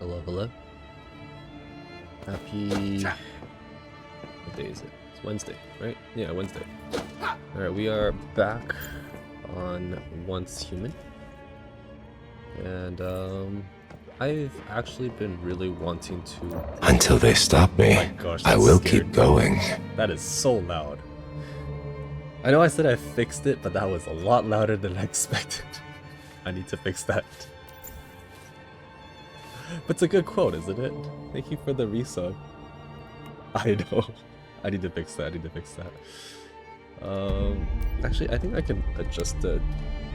Hello, hello. Happy... What day is it? It's Wednesday, right? Yeah, Wednesday. Alright, we are back on Once Human. And, I've actually been really wanting to... Until they stop me, oh my gosh, I will keep going. That is so loud. I know I said I fixed it, but that was a lot louder than I expected. I need to fix that. But it's a good quote, isn't it? Thank you for the resub. I know. I need to fix that. Actually, I think I can adjust it.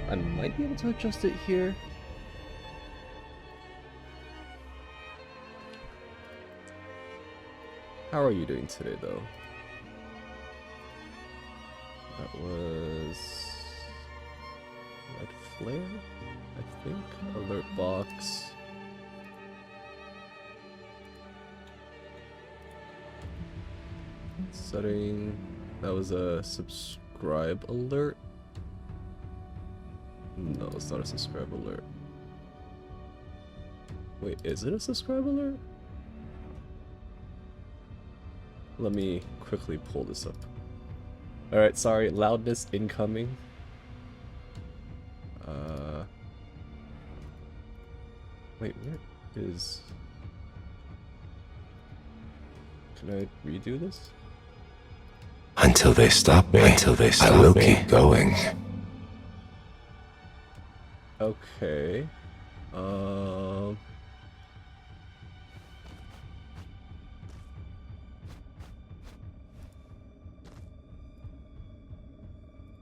I might be able to adjust it here. How are you doing today, though? was red flare, I think. Alert box. Setting. That was a subscribe alert. No, it's not a subscribe alert. Wait, is it a subscribe alert? Let me quickly pull this up. Alright, sorry, loudness incoming. Wait, where is... Can I redo this? Until they stop me. Until they stop me. I will keep going. Okay.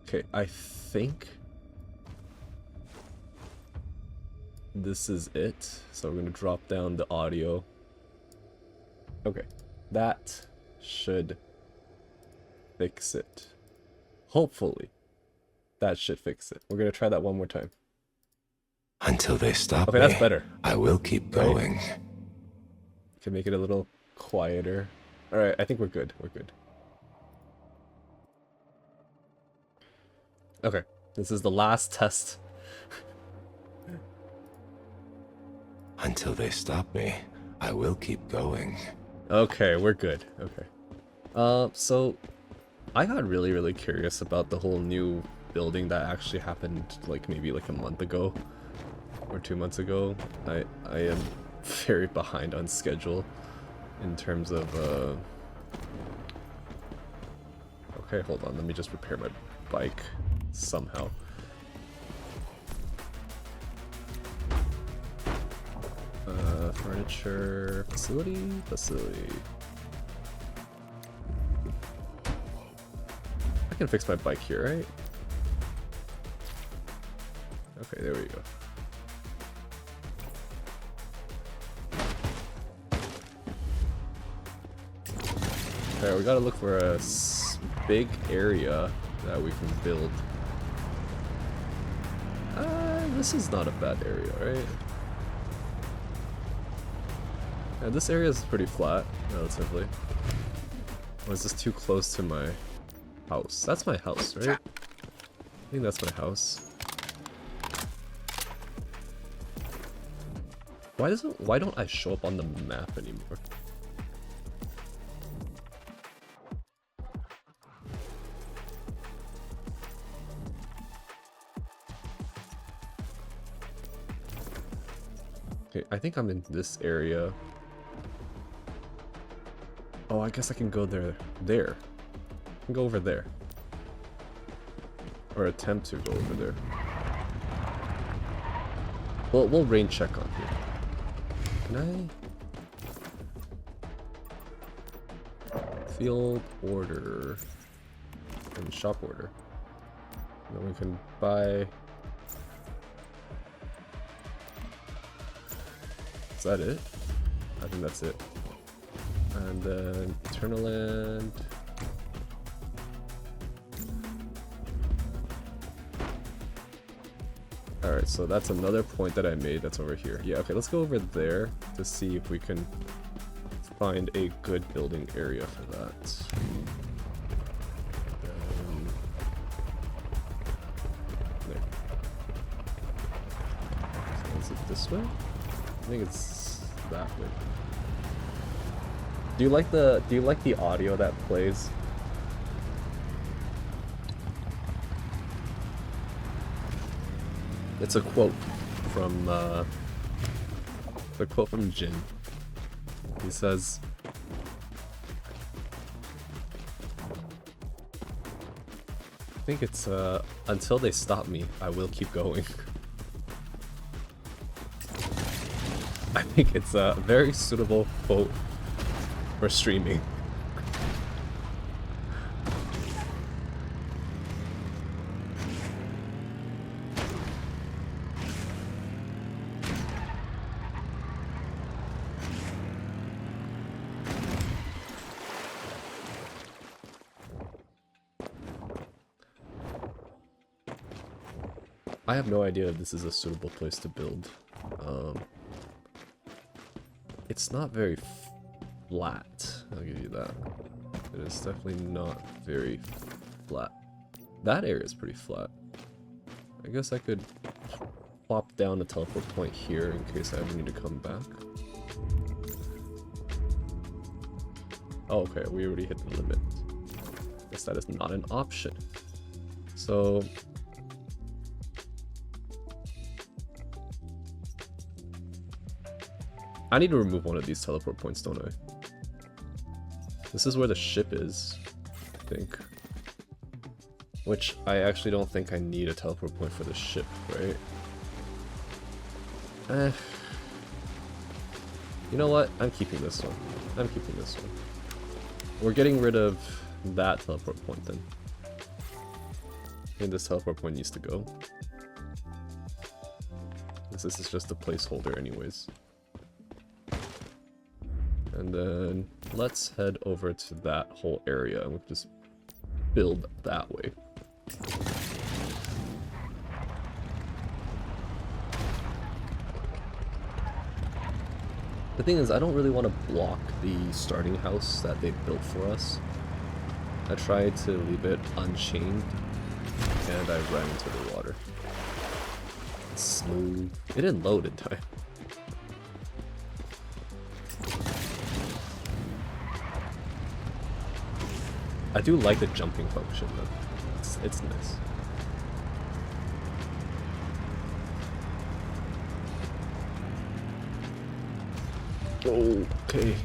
Okay, I think this is it. So we're gonna drop down the audio. Okay, that should fix it. Hopefully, that should fix it. We're gonna try that one more time. Until they stop me. Okay, that's better. I will keep going. Right? Can make it a little quieter. All right, I think we're good. We're good. Okay, this is the last test. Until they stop me, I will keep going. Okay, we're good. Okay. So I got really curious about the whole new building that actually happened like maybe like a month ago or 2 months ago. I am very behind on schedule in terms of okay, hold on, let me just repair my bike somehow. Furniture facility. I can fix my bike here, right? Okay, there we go. Alright, we gotta look for a big area that we can build. This is not a bad area, right? Yeah, this area is pretty flat, relatively. Or is this too close to my house? That's my house, right? I think that's my house. Why don't I show up on the map anymore? Okay, I think I'm in this area. Oh, I guess I can go there. I can go over there. Or attempt to go over there. Well, we'll rain check on here. Can I? Field order. And shop order. And then we can buy... Is that it? I think that's it. And then Eternaland. Alright, so that's another point that I made that's over here. Yeah, okay, let's go over there to see if we can find a good building area for that. So is it this way? I think it's that way. Do you like the audio that plays? It's a quote from Jin. He says, I think it's until they stop me, I will keep going. I think it's a very suitable quote for streaming. I have no idea if this is a suitable place to build. It's not very flat, I'll give you that. It is definitely not very flat. That area is pretty flat. I guess I could plop down a teleport point here in case I ever need to come back. Oh, okay, we already hit the limit. Guess that is not an option. So I need to remove one of these teleport points, don't I? This is where the ship is, I think. Which I actually don't think I need a teleport point for the ship, right? You know what? I'm keeping this one. I'm keeping this one. We're getting rid of that teleport point then. I think this teleport point needs to go. This is just a placeholder anyways. And then let's head over to that whole area and we'll just build that way. The thing is, I don't really want to block the starting house that they built for us. I tried to leave it unchained and I ran into the water. Smooth. It didn't load in time. I do like the jumping function though. It's nice. Okay.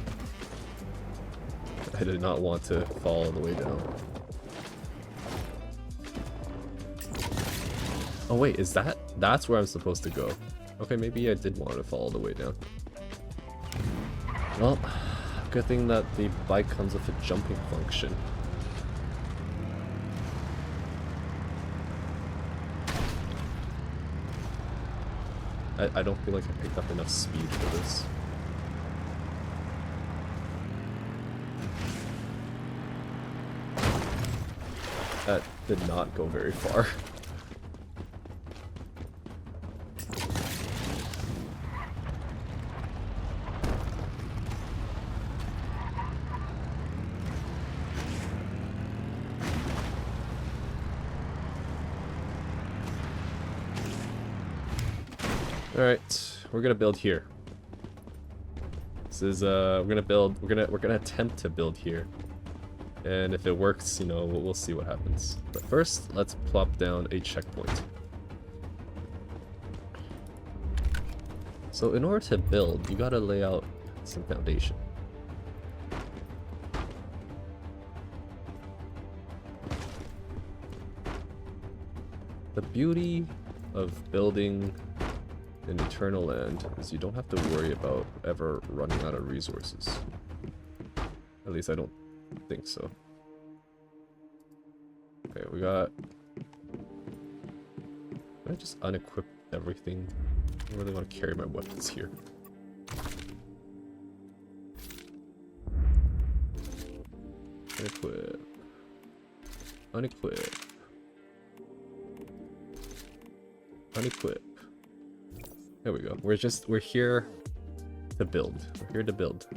I did not want to fall all the way down. Oh wait, is that's where I'm supposed to go? Okay, maybe I did want to fall all the way down. Well, good thing that the bike comes with a jumping function. I don't feel like I picked up enough speed for this. That did not go very far. Alright, we're gonna build here. This is we're gonna attempt to build here. And if it works, you know, we'll see what happens. But first, let's plop down a checkpoint. So in order to build, you gotta lay out some foundation. The beauty of building in Eternaland is you don't have to worry about ever running out of resources. At least I don't think so. Okay, we got... Can I just unequip everything? I don't really want to carry my weapons here. Unequip. Unequip. Unequip. There we go. We're here to build. We're here to build.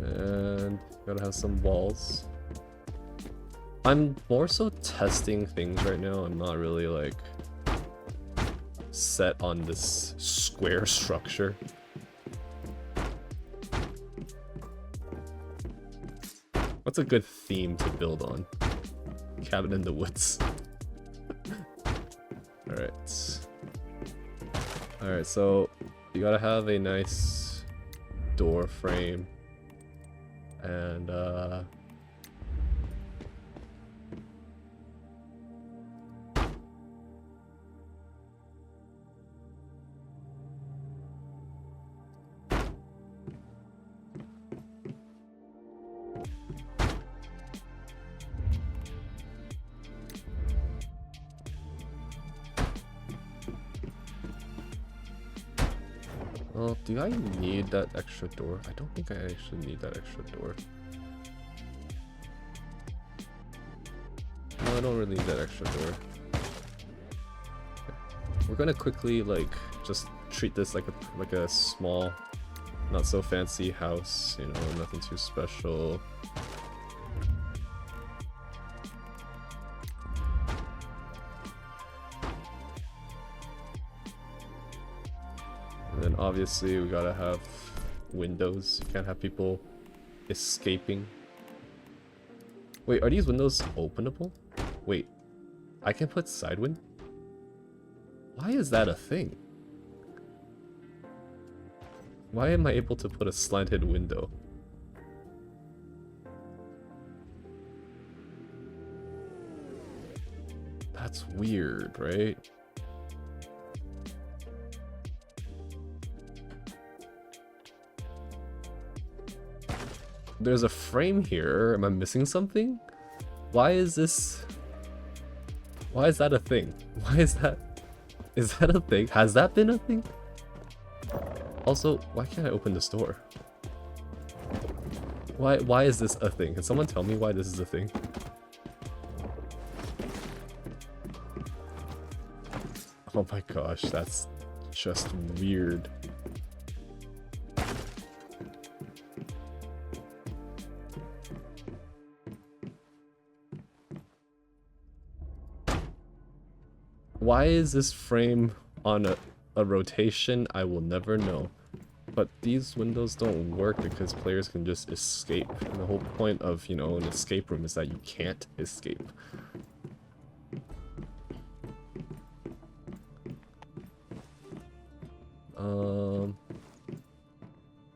And gotta have some walls. I'm more so testing things right now. I'm not really like set on this square structure. What's a good theme to build on? Cabin in the woods. Alright. Alright, so you gotta have a nice door frame. And Well, do I need that extra door? I don't think I actually need that extra door. No, I don't really need that extra door. Okay. We're gonna quickly like just treat this like a small, not so fancy house, you know, nothing too special. And then obviously we gotta have windows. You can't have people escaping. Wait, are these windows openable? Wait, I can put side window? Why is that a thing? Why am I able to put a slanted window? That's weird, right? There's a frame here. Am I missing something? Why is this... Why is that a thing? Why is that... Is that a thing? Has that been a thing? Also, why can't I open this door? Why is this a thing? Can someone tell me why this is a thing? Oh my gosh, that's just weird. Why is this frame on a rotation? I will never know. But these windows don't work because players can just escape. And the whole point of, you know, an escape room is that you can't escape.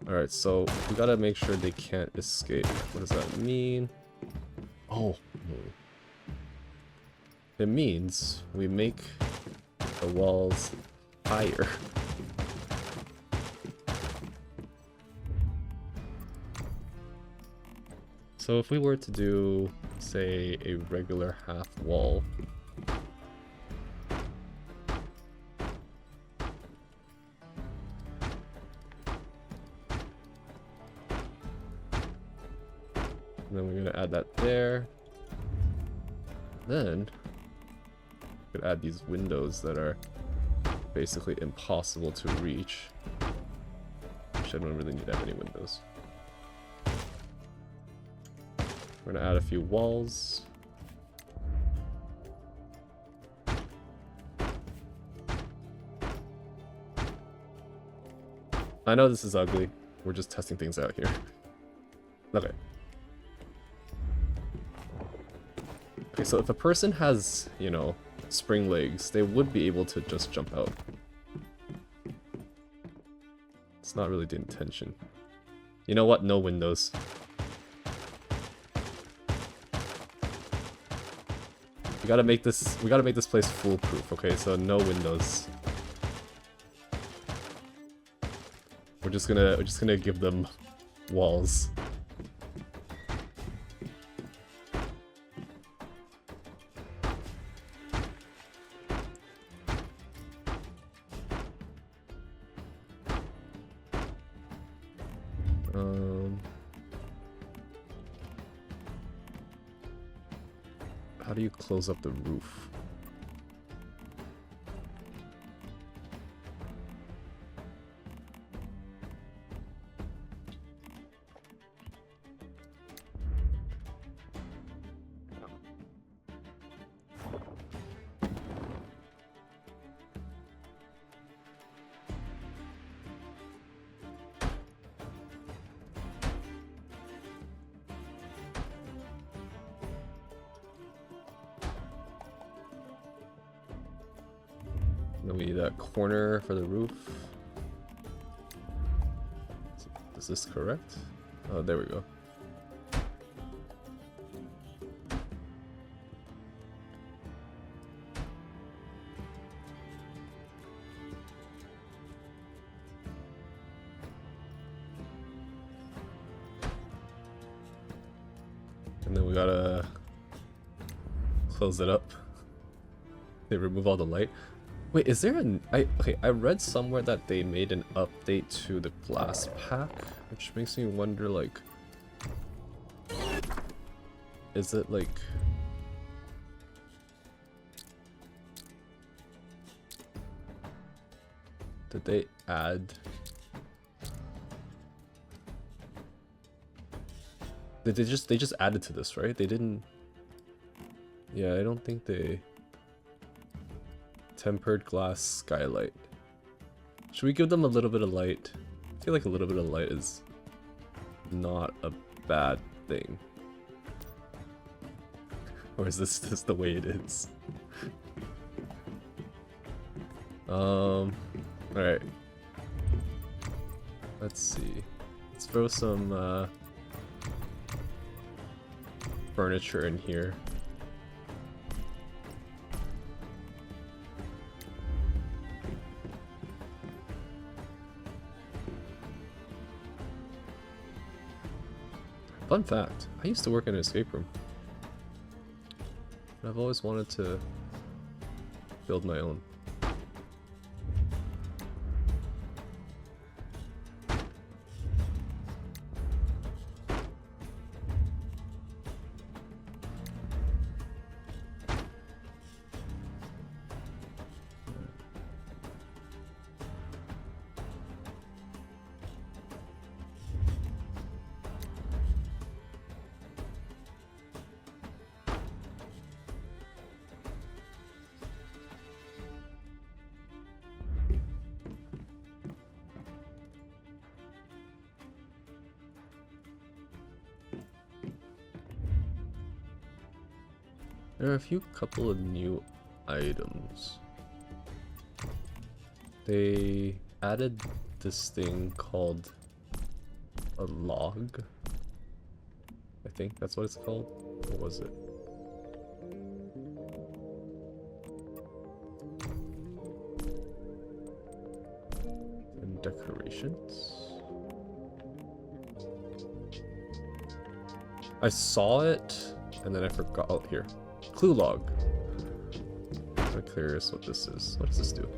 Alright, so we gotta make sure they can't escape. What does that mean? Oh. It means we make the walls higher. So if we were to do, say, a regular half wall, and then we're going to add that there, then we could add these windows that are basically impossible to reach. Which I don't really need that many windows. We're gonna add a few walls. I know this is ugly. We're just testing things out here. Okay. Okay, so if a person has, you know, spring legs, they would be able to just jump out. It's not really the intention. You know what? No windows. We gotta make this place foolproof, okay? So no windows. We're just gonna give them walls. How do you close up the roof? Then we need that corner for the roof. Is this correct? Oh, there we go. And then we gotta close it up. They remove all the light. Wait, is there an... okay, I read somewhere that they made an update to the glass pack, which makes me wonder, like... Is it, like... Did they add... They just added to this, right? They didn't... Yeah, I don't think they... Tempered glass skylight. Should we give them a little bit of light? I feel like a little bit of light is not a bad thing. Or is this just the way it is? Alright. Let's see. Let's throw some furniture in here. Fun fact, I used to work in an escape room. And I've always wanted to build my own. There are a couple of new items. They added this thing called a log. I think that's what it's called. What was it? And decorations. I saw it and then I forgot. Oh, here. Clue log. I'm curious what this is. What does this do?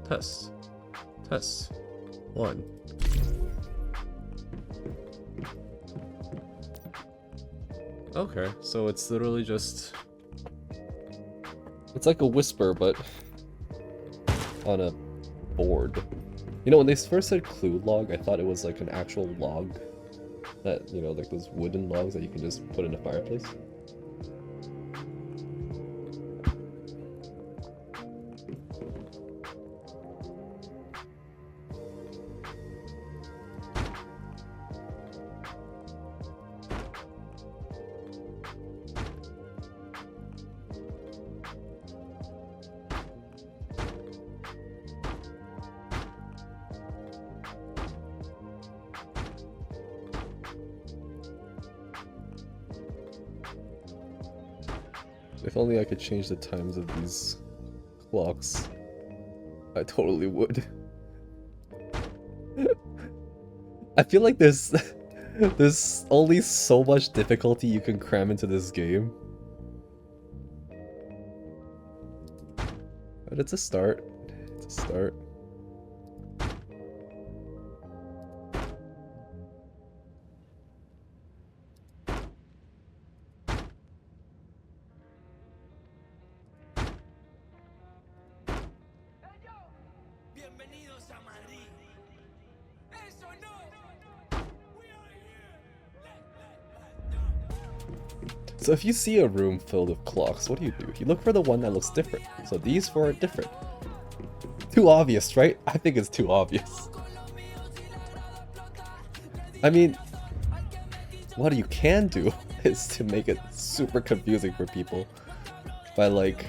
Test. Test. 1. Okay, so it's literally just... It's like a whisper, but on a board. You know, when they first said clue log, I thought it was like an actual log that, you know, like those wooden logs that you can just put in a fireplace. If only I could change the times of these clocks, I totally would. I feel like there's only so much difficulty you can cram into this game. But it's a start. It's a start. So if you see a room filled with clocks, what do? You look for the one that looks different. So these four are different. Too obvious, right? I think it's too obvious. I mean, what you can do is to make it super confusing for people by like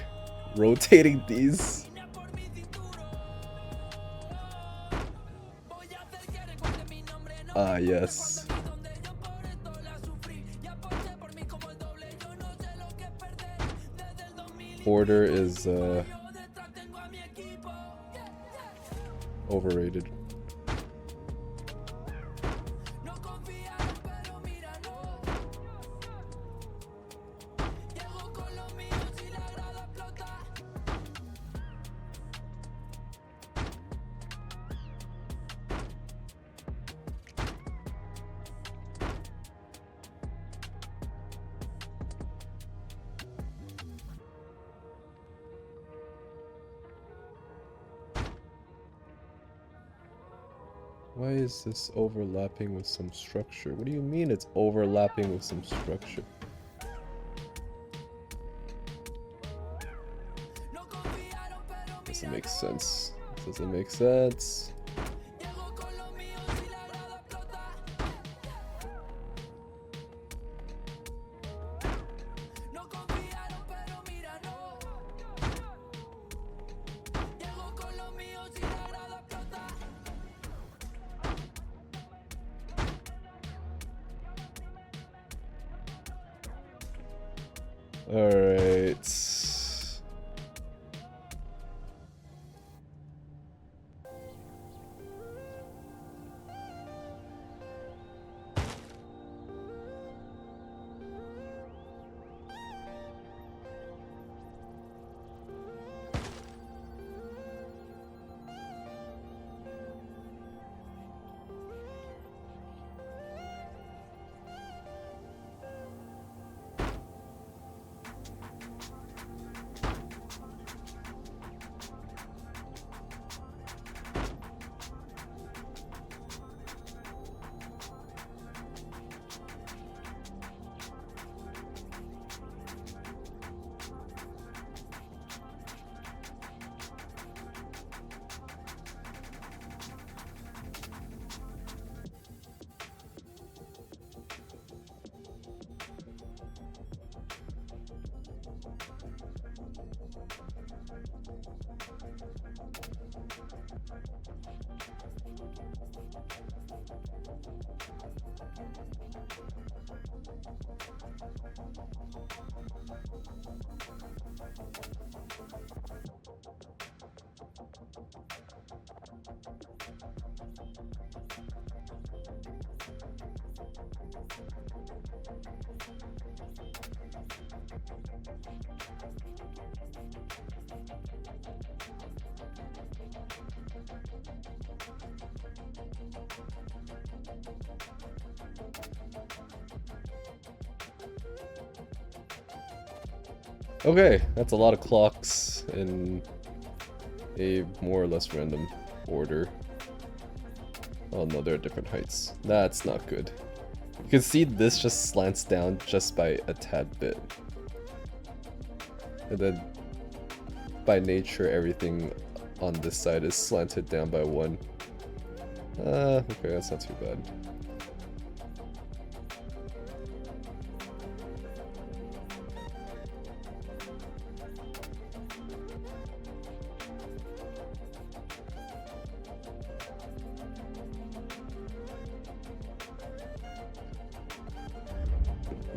rotating these. Ah, yes. Order is overrated. Why is this overlapping with some structure? What do you mean it's overlapping with some structure? Doesn't make sense. Doesn't make sense. Alright. Okay, that's a lot of clocks in a more or less random order. Oh no, they're at different heights. That's not good. You can see this just slants down just by a tad bit. And then, by nature, everything on this side is slanted down by one. Okay, that's not too bad.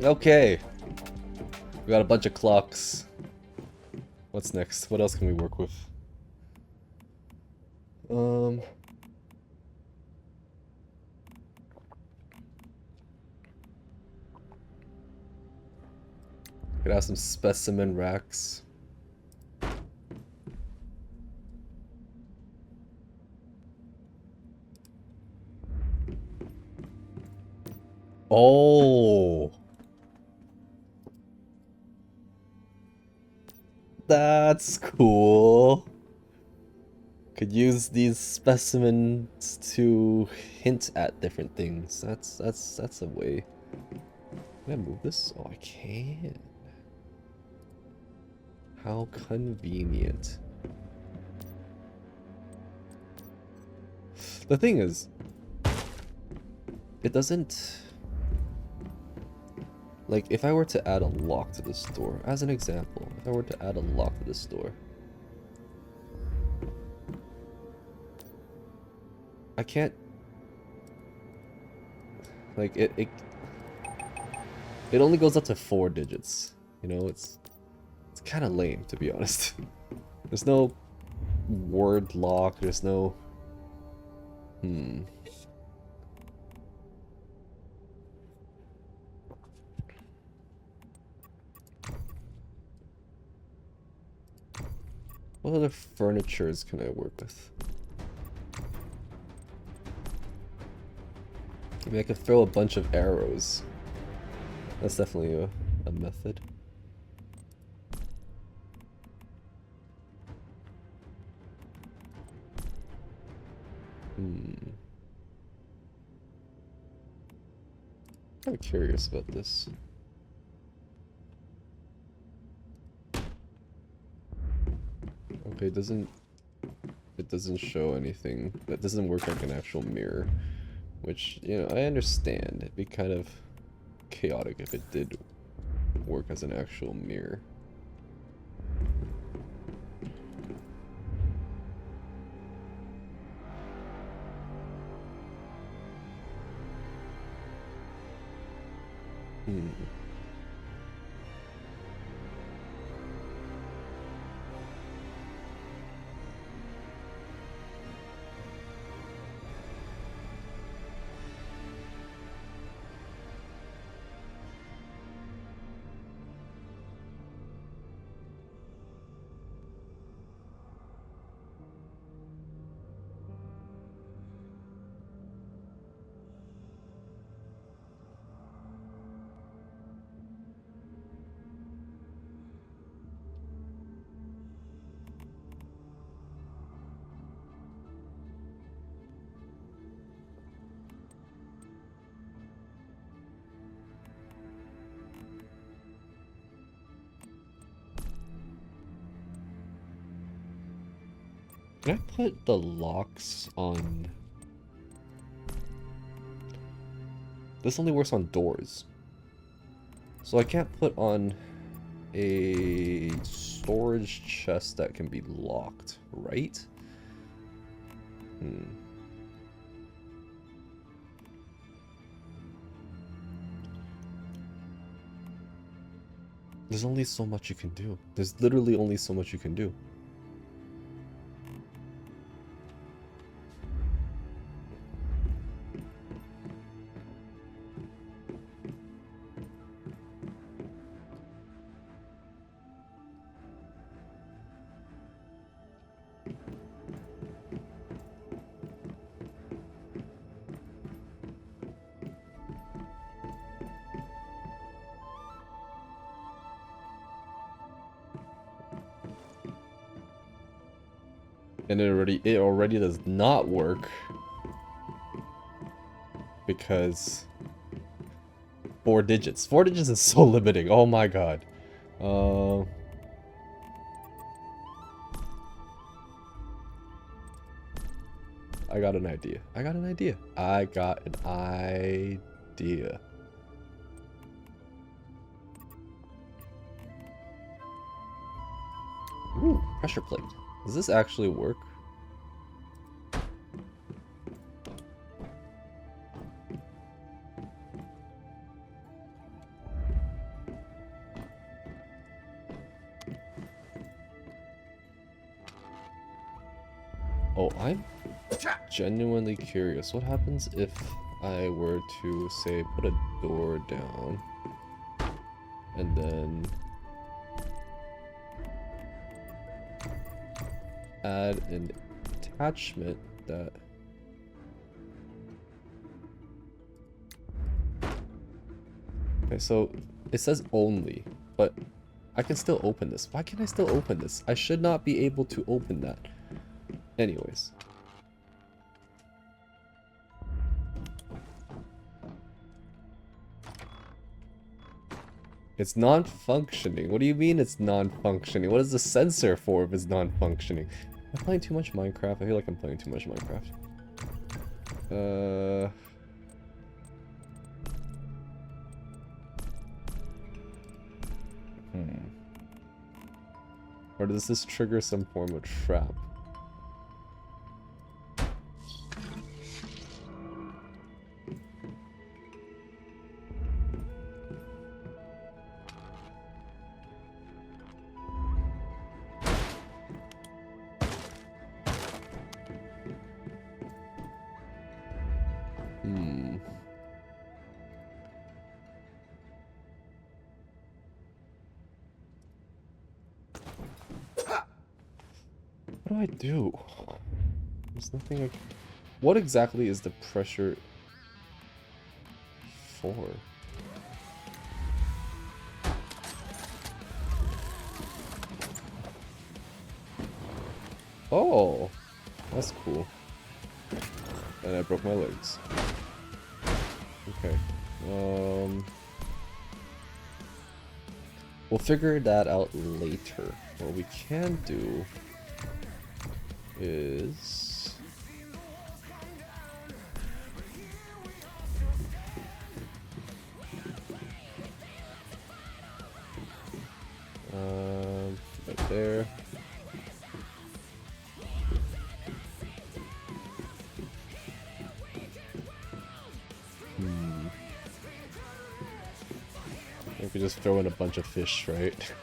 Okay. We got a bunch of clocks. What's next? What else can we work with? Could have some specimen racks. Oh. That's cool. Could use these specimens to hint at different things. That's a way. Can I move this? Oh, I can. How convenient. The thing is, it doesn't... Like, if I were to add a lock to this door, as an example, if I were to add a lock to this door, I can't... Like, it only goes up to 4 digits, you know, it's kind of lame, to be honest. There's no word lock, there's no... What other furnitures can I work with? Maybe I could throw a bunch of arrows. That's definitely a method. I'm curious about this. Okay, it doesn't show anything. That doesn't work like an actual mirror, which, you know, I understand. It'd be kind of chaotic if it did work as an actual mirror. Hmm. Can I put the locks on... This only works on doors. So I can't put on a storage chest that can be locked, right? Hmm. There's only so much you can do. There's literally only so much you can do. And it already does not work because 4 digits. 4 digits is so limiting. Oh my god. I got an idea. I got an idea. Ooh, pressure plate. Does this actually work? Oh, I'm genuinely curious. What happens if I were to, say, put a door down and then add an attachment that... Okay, so it says only, but I can still open this. Why can I still open this? I should not be able to open that. Anyways. It's non-functioning. What do you mean it's non-functioning? What is the sensor for if it's non-functioning? Am I playing too much Minecraft? I feel like I'm playing too much Minecraft. Or does this trigger some form of trap? What do I do? There's nothing I can... What exactly is the pressure for? Oh, that's cool. And I broke my legs. Okay. We'll figure that out later. What we can do is right there. We could just throw in a bunch of fish, right?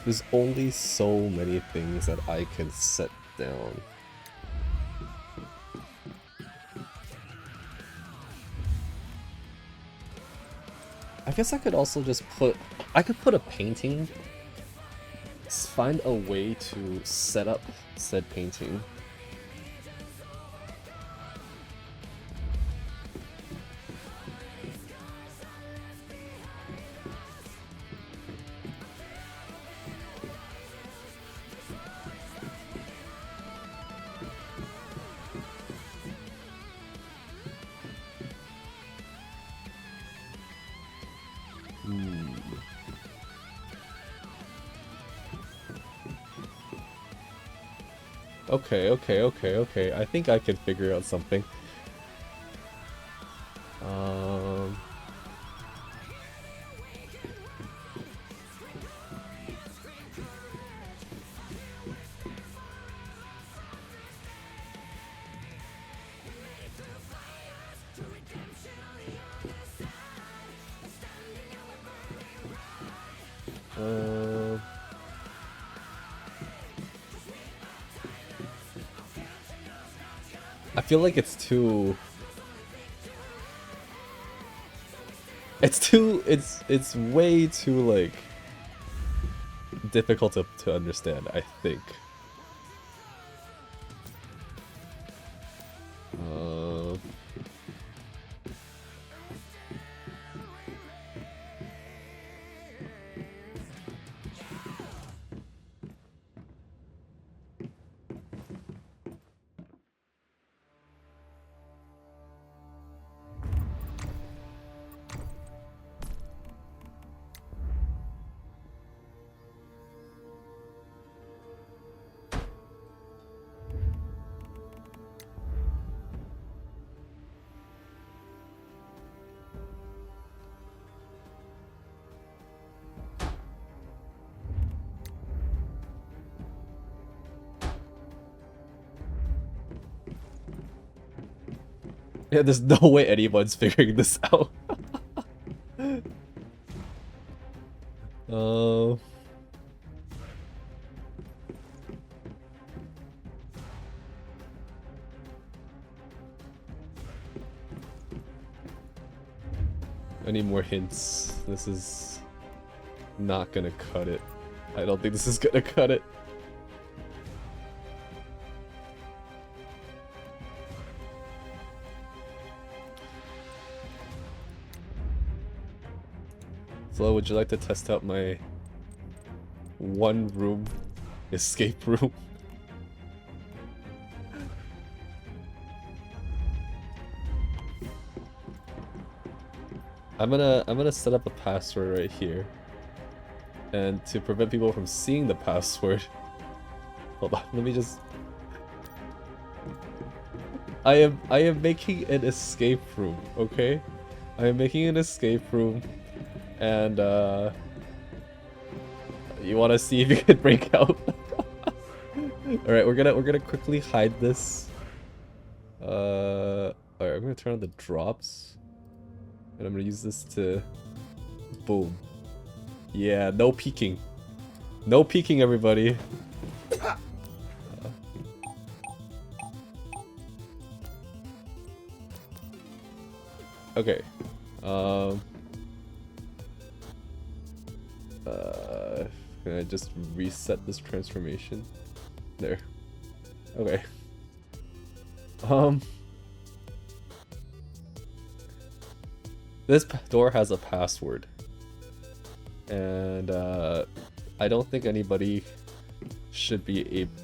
There's only so many things that I can set down. I guess I could also just put... I could put a painting. Find a way to set up said painting. Okay. I think I can figure out something. I feel like it's too... It's way too, like, difficult to understand, I think. Yeah, there's no way anyone's figuring this out. I need more hints. This is not gonna cut it. I don't think this is gonna cut it. Flo, would you like to test out my one room escape room? I'm gonna set up a password right here. And to prevent people from seeing the password. Hold on, let me just... I am making an escape room, okay? I am making an escape room, and you want to see if you can break out? All right, we're gonna quickly hide this. All right, I'm gonna turn on the drops, and I'm gonna use this to, boom. Yeah, no peeking. No peeking, everybody. Okay. Can I just reset this transformation? There. Okay. This door has a password. And I don't think anybody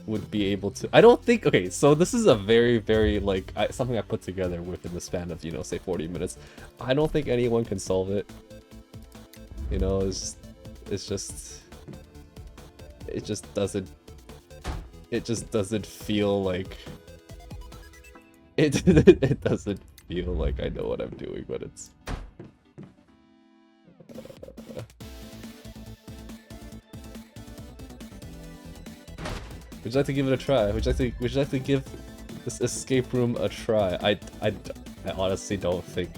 would be able to. I don't think. Okay, so this is a very like something I put together within the span of, you know, say 40 minutes. I don't think anyone can solve it. You know, it just doesn't feel like it doesn't feel like I know what I'm doing, but it's would you like to give it a try? Would you like to give this escape room a try? I honestly don't think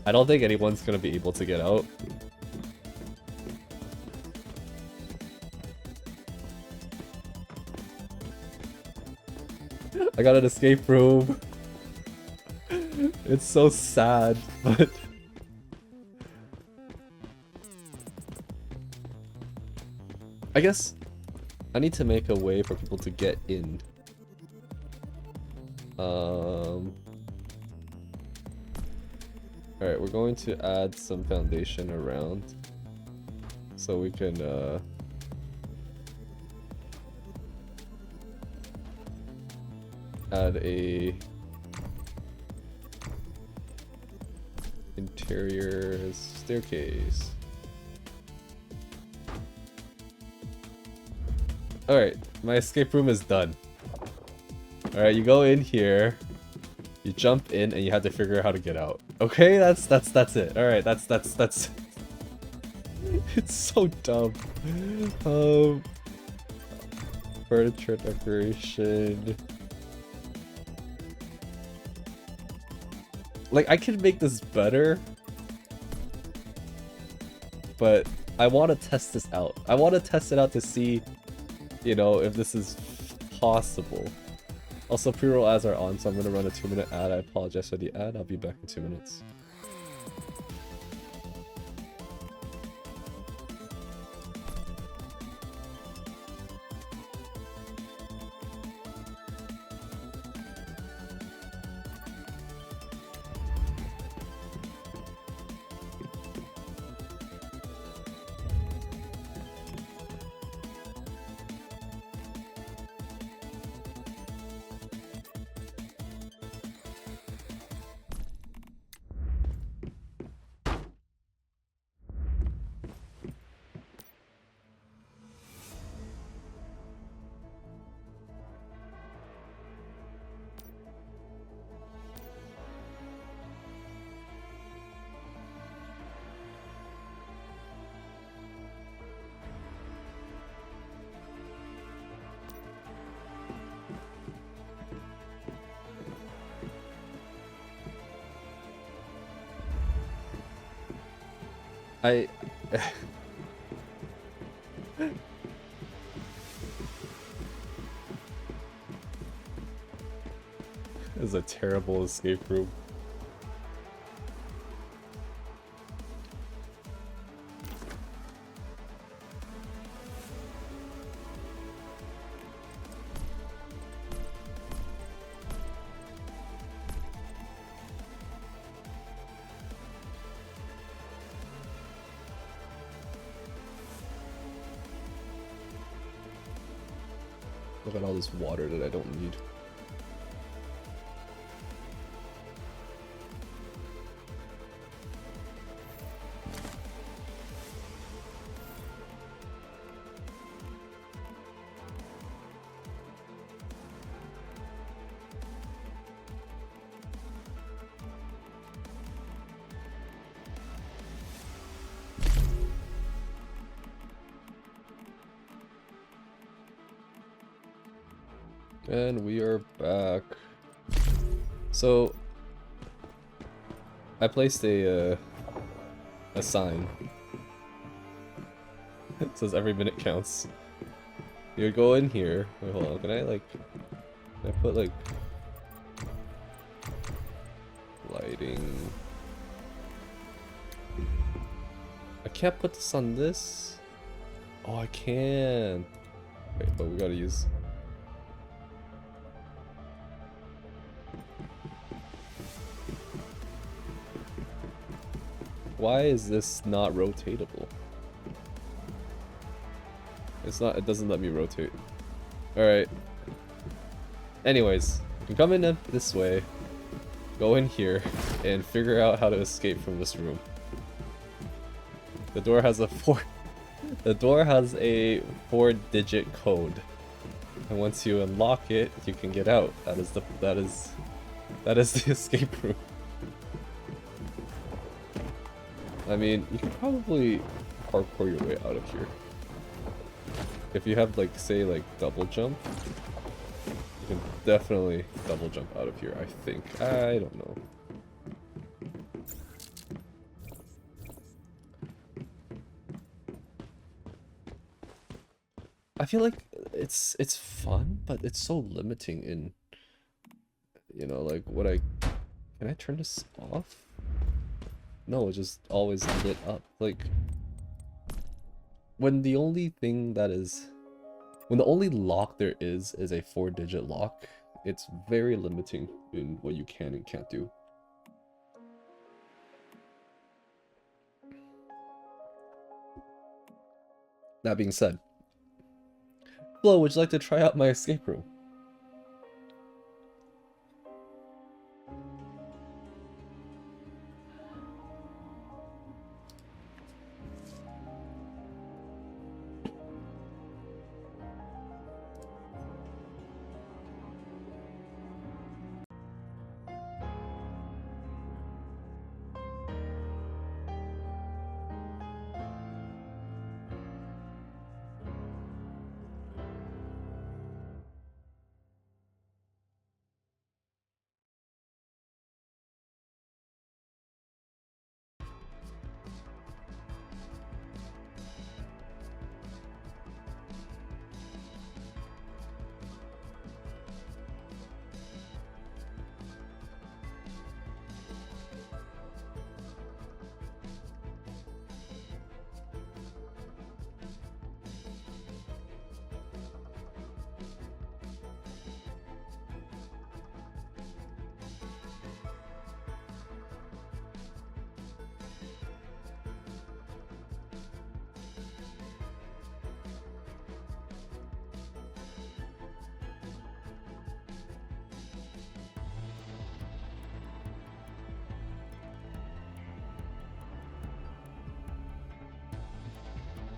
anyone's gonna be able to get out. I got an escape room. It's so sad, but I guess I need to make a way for people to get in. Alright, we're going to add some foundation around so we can add a interior staircase. Alright, my escape room is done. Alright, you go in here, you jump in, and you have to figure out how to get out. Okay, that's it. Alright, that's it's so dumb. Furniture decoration. Like, I can make this better, but I want to test this out. I want to test it out to see, you know, if this is possible. Also, pre-roll ads are on, so I'm going to run a 2-minute ad. I apologize for the ad. I'll be back in 2 minutes. This is a terrible escape room. I got all this water that I don't need. And we are back. So I placed a sign. It says every minute counts. You go in here. Wait, hold on. Can I put like lighting? I can't put this on this. Oh, I can. Wait, but we gotta use. Why is this not rotatable? It's not, it doesn't let me rotate. Alright. Anyways, you can come in this way, go in here, and figure out how to escape from this room. The door has a four-digit code. And once you unlock it, you can get out. That is the escape room. I mean, you can probably parkour your way out of here. If you have, like, say, like, double jump, you can definitely double jump out of here, I think. I don't know. I feel like it's fun, but it's so limiting in, you know, like, can I turn this off? No, it's just always lit up. Like, when the only lock there is a 4-digit lock, it's very limiting in what you can and can't do. That being said, Flo, would you like to try out my escape room?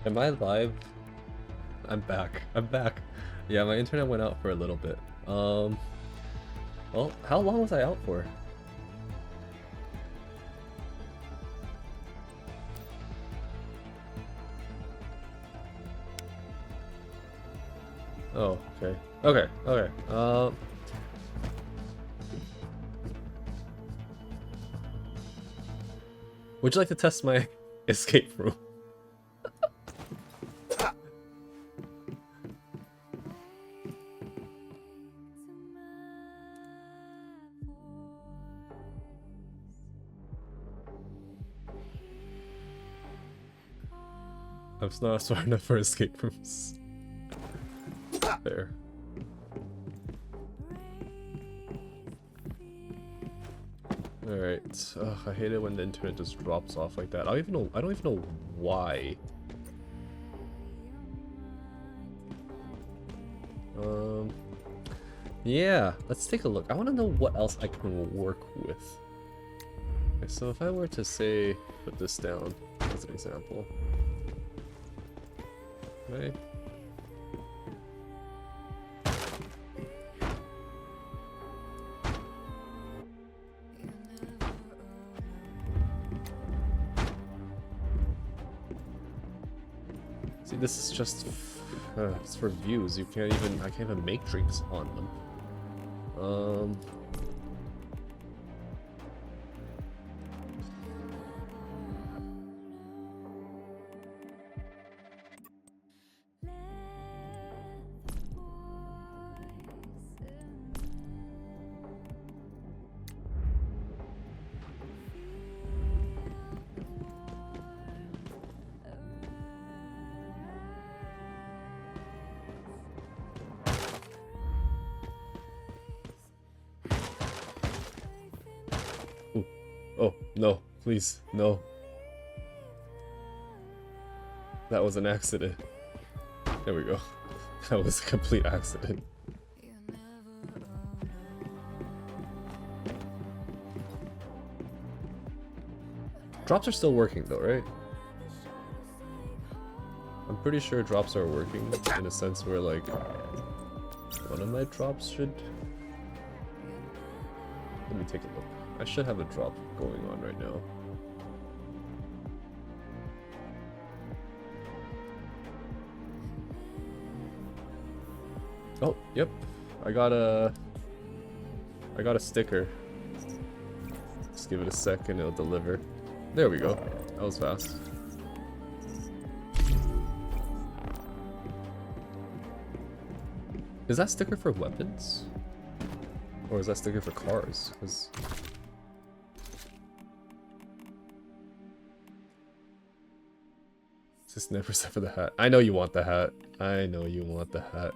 Am I live? I'm back. I'm back. Yeah, my internet went out for a little bit. Well, how long was I out for? Oh, okay. Okay, okay. Would you like to test my escape room? I'm not smart enough for escape rooms. There. Alright. I hate it when the internet just drops off like that. I don't even know why. Yeah, let's take a look. I want to know what else I can work with. Okay, so if I were to say, put this down as an example. Right? See, this is just it's for views. I can't even make drinks on them. Ooh. Oh, no, please, no. That was an accident. There we go. That was a complete accident. Drops are still working though, right? I'm pretty sure drops are working in a sense where like one of my drops should... Let me take a look. I should have a drop going on right now. Oh, yep. I got a sticker. Just give it a second, it'll deliver. There we go. That was fast. Is that sticker for weapons? Or is that sticker for cars? 'Cause just never set for the hat. I know you want the hat. I know you want the hat.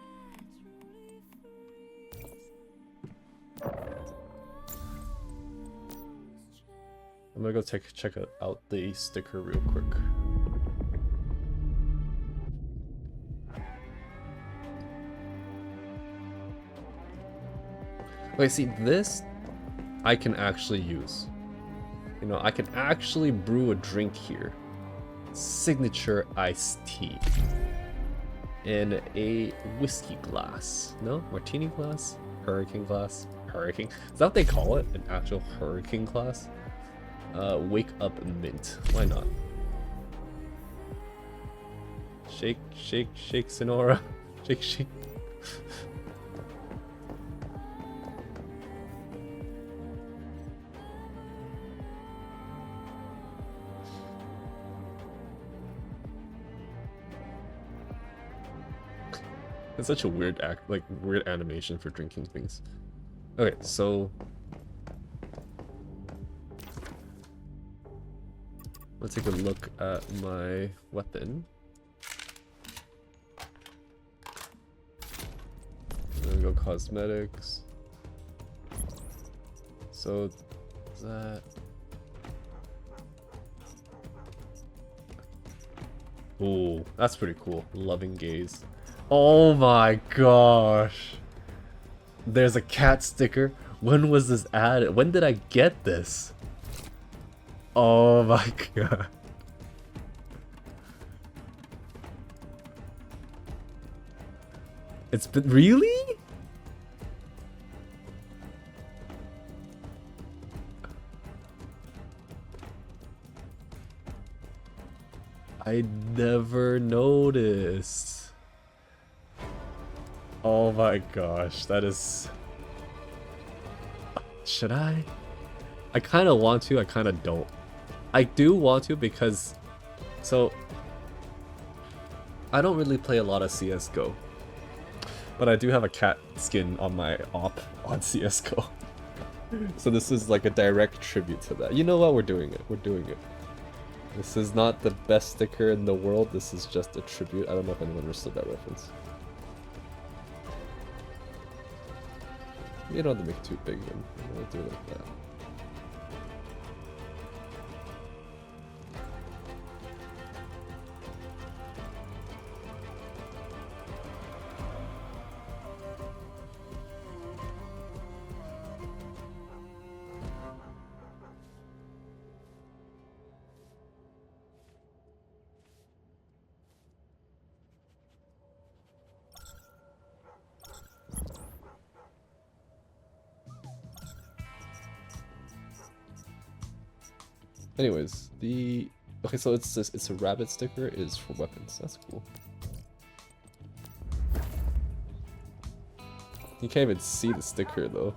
I'm gonna go check out the sticker real quick. Okay, see, this I can actually use. You know, I can actually brew a drink here. Signature iced tea. In a whiskey glass. No? Martini glass? Hurricane glass? Hurricane? Is that what they call it? An actual hurricane glass? Wake up mint. Why not? Shake, shake, shake, Sonora. Shake, shake. It's such a weird weird animation for drinking things. Okay, so let's take a look at my weapon. Then go cosmetics. So that. Ooh, that's pretty cool. Loving gaze. Oh my gosh. There's a cat sticker. When was this added? When did I get this? Oh my god. It's been really? I never noticed. Oh my gosh, that is... Should I? I kind of want to, I kind of don't. I do want to because... So... I don't really play a lot of CSGO. But I do have a cat skin on my op on CSGO. So this is like a direct tribute to that. You know what? We're doing it. We're doing it. This is not the best sticker in the world. This is just a tribute. I don't know if anyone understood that reference. You don't have to make it too big, and we'll do it like that. Anyways, the okay, so it's a rabbit sticker is for weapons. That's cool. You can't even see the sticker though.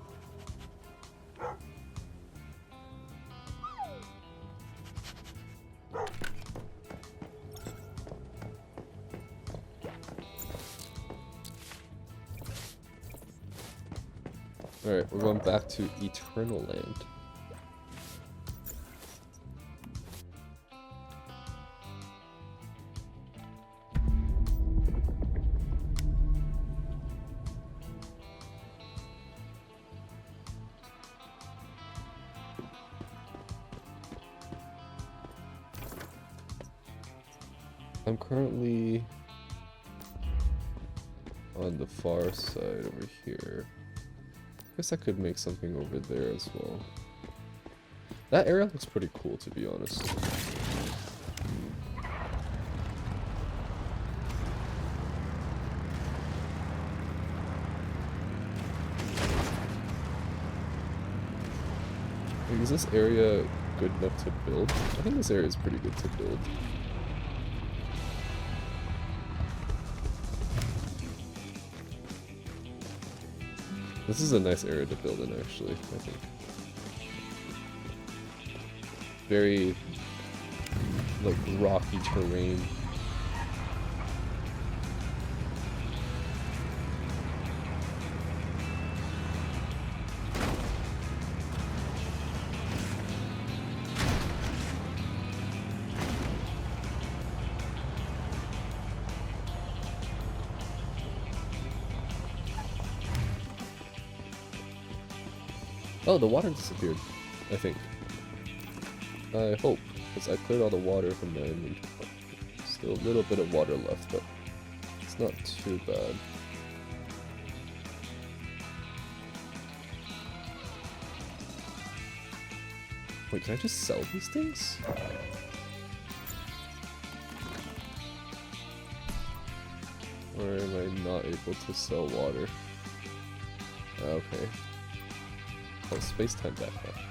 Alright, we're going back to Eternaland. I'm currently on the far side over here. Guess I could make something over there as well. That area looks pretty cool, to be honest. Like, is this area good enough to build? I think this area is pretty good to build. This is a nice area to build in, actually, I think. Very, like, rocky terrain. Oh, the water disappeared, I think. I hope, because I cleared all the water from my inventory. Still a little bit of water left, but it's not too bad. Wait, can I just sell these things? Or am I not able to sell water? Okay. Oh, space-time backpack.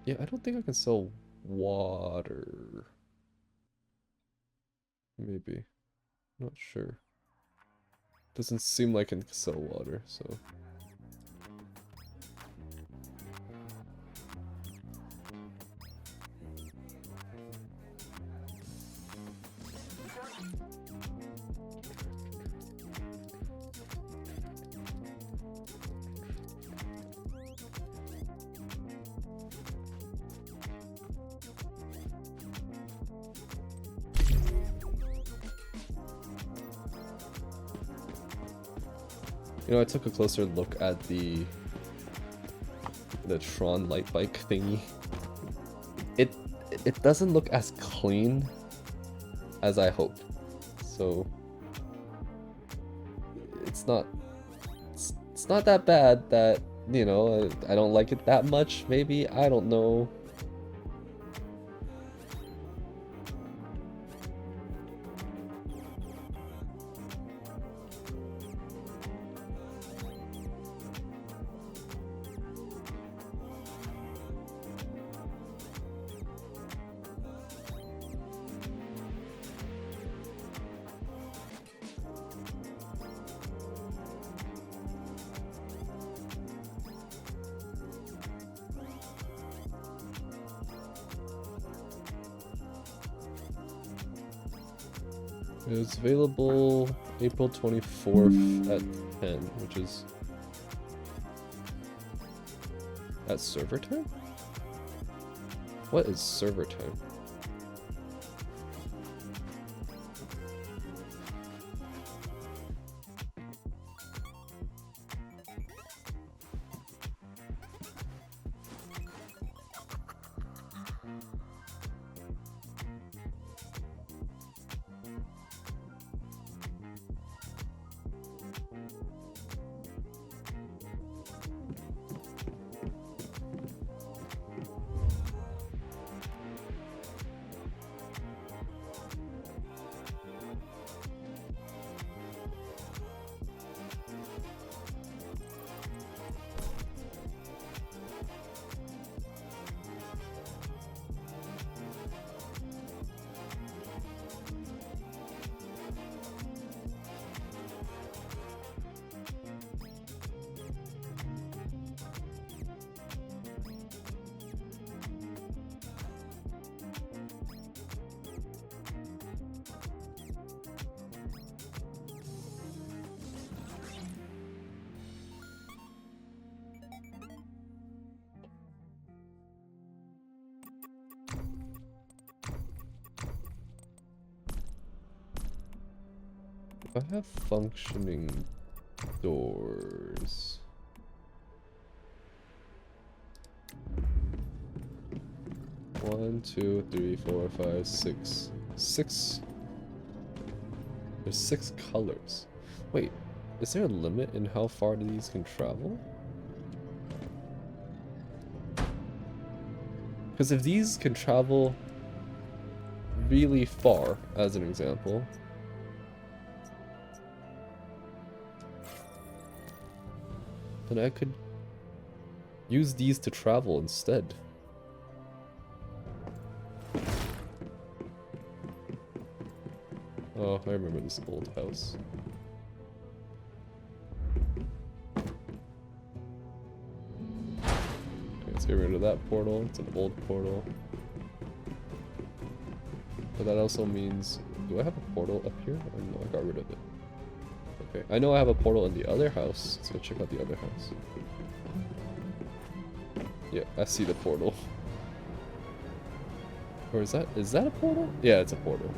Yeah, I don't think I can sell water. Maybe. Not sure. Doesn't seem like I can sell water, so... You know, I took a closer look at the Tron light bike thingy. It doesn't look as clean as I hoped. So it's not that bad that, you know, I don't like it that much, maybe, I don't know. It's available April 24th at 10, which is at server time? What is server time? I have functioning doors. One, two, three, four, five, six. Six. There's 6 colors. Wait, is there a limit in how far these can travel? Because if these can travel really far, as an example, then I could use these to travel instead. Oh, I remember this old house. Okay, let's get rid of that portal. It's an old portal. But that also means... Do I have a portal up here? Or no, I got rid of it. Okay, I know I have a portal in the other house. Let's go check out the other house. Yeah, I see the portal. Or is that a portal? Yeah, it's a portal.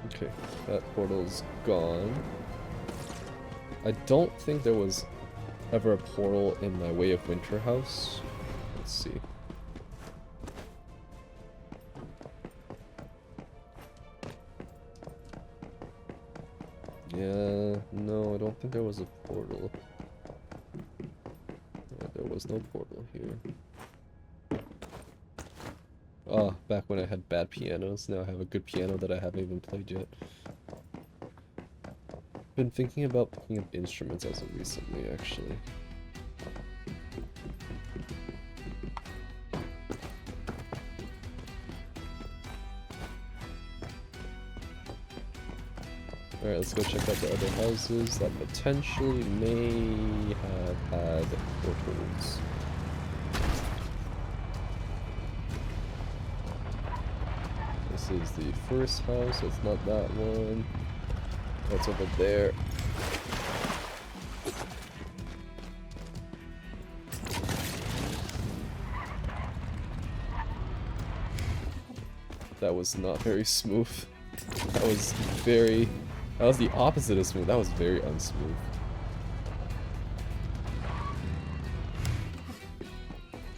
Okay, that portal's gone. I don't think there was ever a portal in my Way of Winter house. Let's see. Yeah, no, I don't think there was a portal. Yeah, there was no portal here. Oh, back when I had bad pianos, now I have a good piano that I haven't even played yet. Been thinking about picking up instruments as of recently, actually. Alright, let's go check out the other houses that potentially may have had portals. This is the first house, so it's not that one. That's over there. That was not very smooth. That was the opposite of smooth. That was very unsmooth.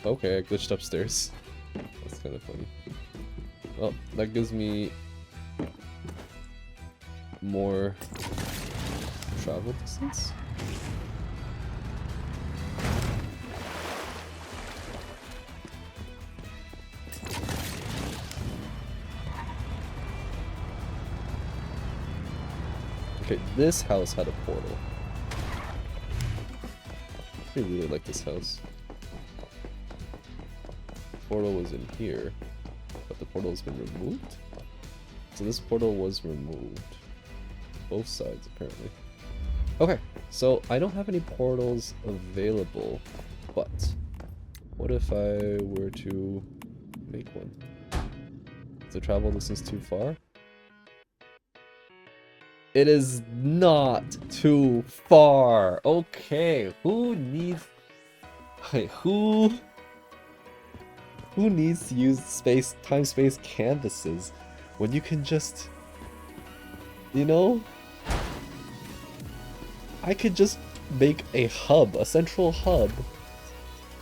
Okay, I glitched upstairs. That's kind of funny. Well, that gives me more travel distance. Okay, this house had a portal. I really like this house. The portal was in here, but the portal has been removed? So this portal was removed. Both sides, apparently. Okay, so I don't have any portals available, but what if I were to make one? Is the travel distance too far? It is not too far. Okay, who needs to use time-space canvases when you can just, you know, I could just make a hub, a central hub,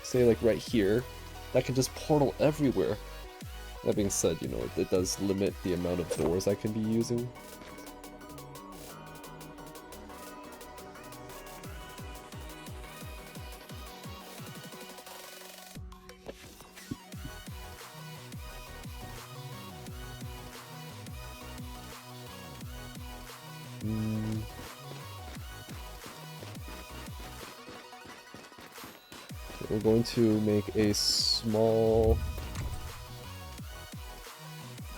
say like right here, that can just portal everywhere. That being said, you know, it does limit the amount of doors I can be using. We're going to make a small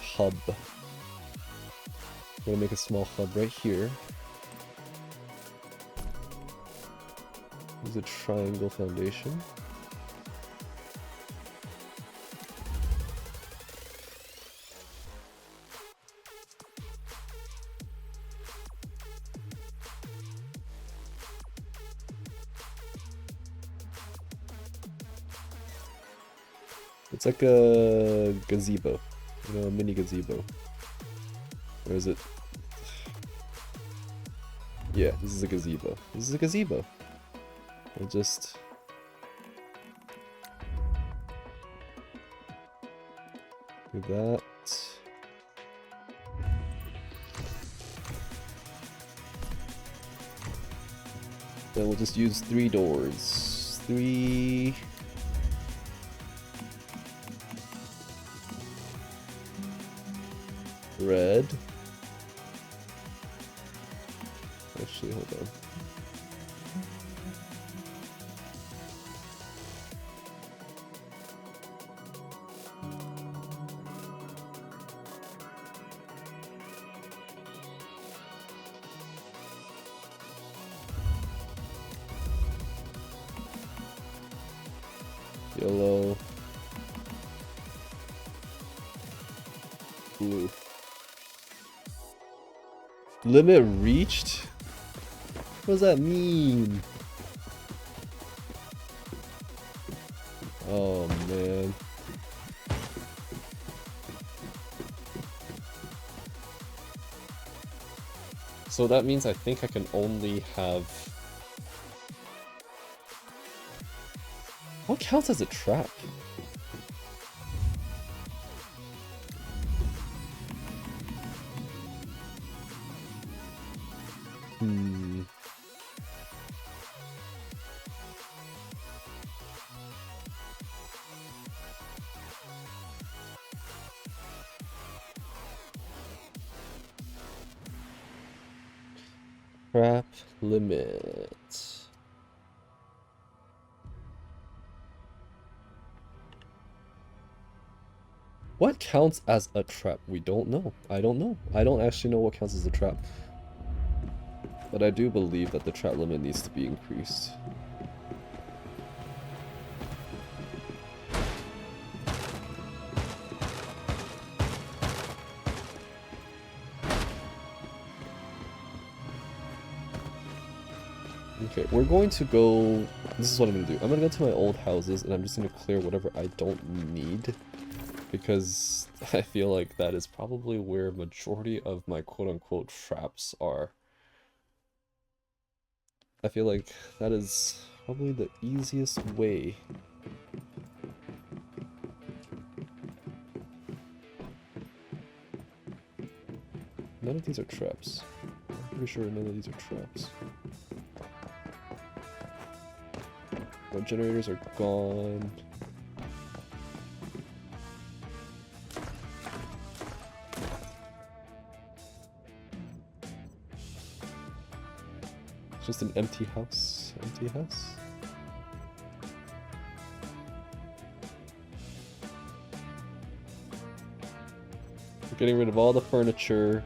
hub. We're going to make a small hub right here. Use a triangle foundation. It's like a gazebo, you know, a mini gazebo. Or is it? Yeah, this is a gazebo. This is a gazebo. We'll just... do that. Then we'll just use 3 doors. 3... red. Actually, hold on. Yellow. Blue. Limit reached? What does that mean? Oh man. So that means I think I can only have... What counts as a trap? Trap limit. What counts as a trap? We don't know. I don't know. I don't actually know what counts as a trap. But I do believe that the trap limit needs to be increased. Okay, we're going to go... This is what I'm going to do. I'm going to go to my old houses and I'm just going to clear whatever I don't need. Because I feel like that is probably where majority of my quote-unquote traps are. I feel like that is probably the easiest way. None of these are traps. I'm pretty sure none of these are traps. My generators are gone. Just an empty house. Empty house. We're getting rid of all the furniture.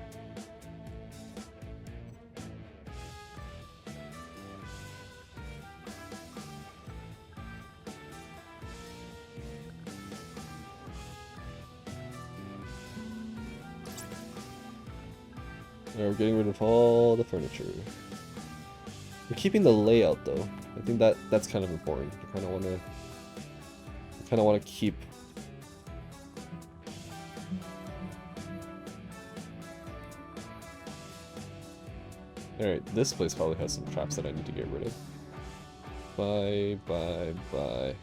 We're getting rid of all the furniture. We're keeping the layout though. I think that's kind of important. I kind of want to keep. All right, this place probably has some traps that I need to get rid of. Bye, bye, bye.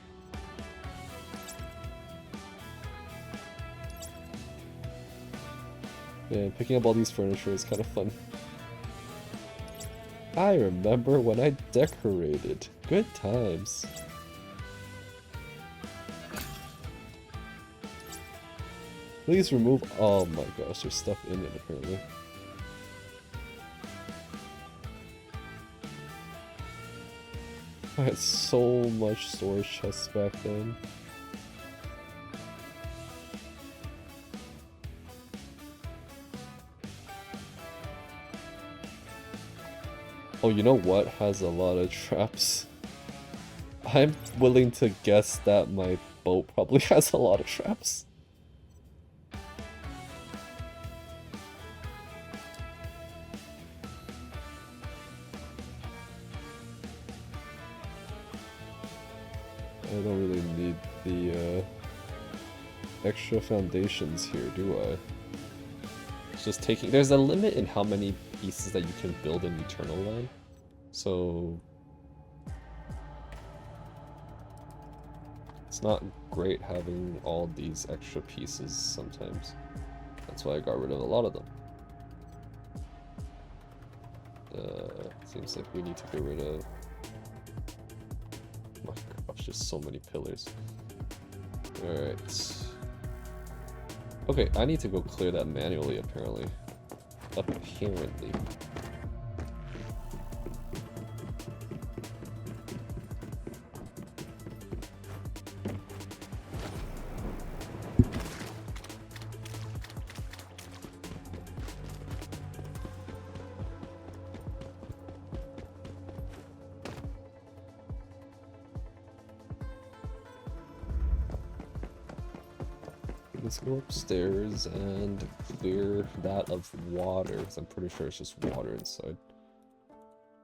Yeah, picking up all these furniture is kind of fun. I remember when I decorated. Good times. Please remove... Oh my gosh, there's stuff in it apparently. I had so much storage chests back then. Oh, you know what has a lot of traps? I'm willing to guess that my boat probably has a lot of traps. I don't really need the extra foundations here, do I? It's just taking... There's a limit in how many pieces that you can build in Eternaland. So... it's not great having all these extra pieces sometimes. That's why I got rid of a lot of them. Seems like we need to get rid of... oh my gosh, there's so many pillars. Alright. Okay, I need to go clear that manually, apparently. Apparently. Let's go upstairs and clear that of water, because I'm pretty sure it's just water inside.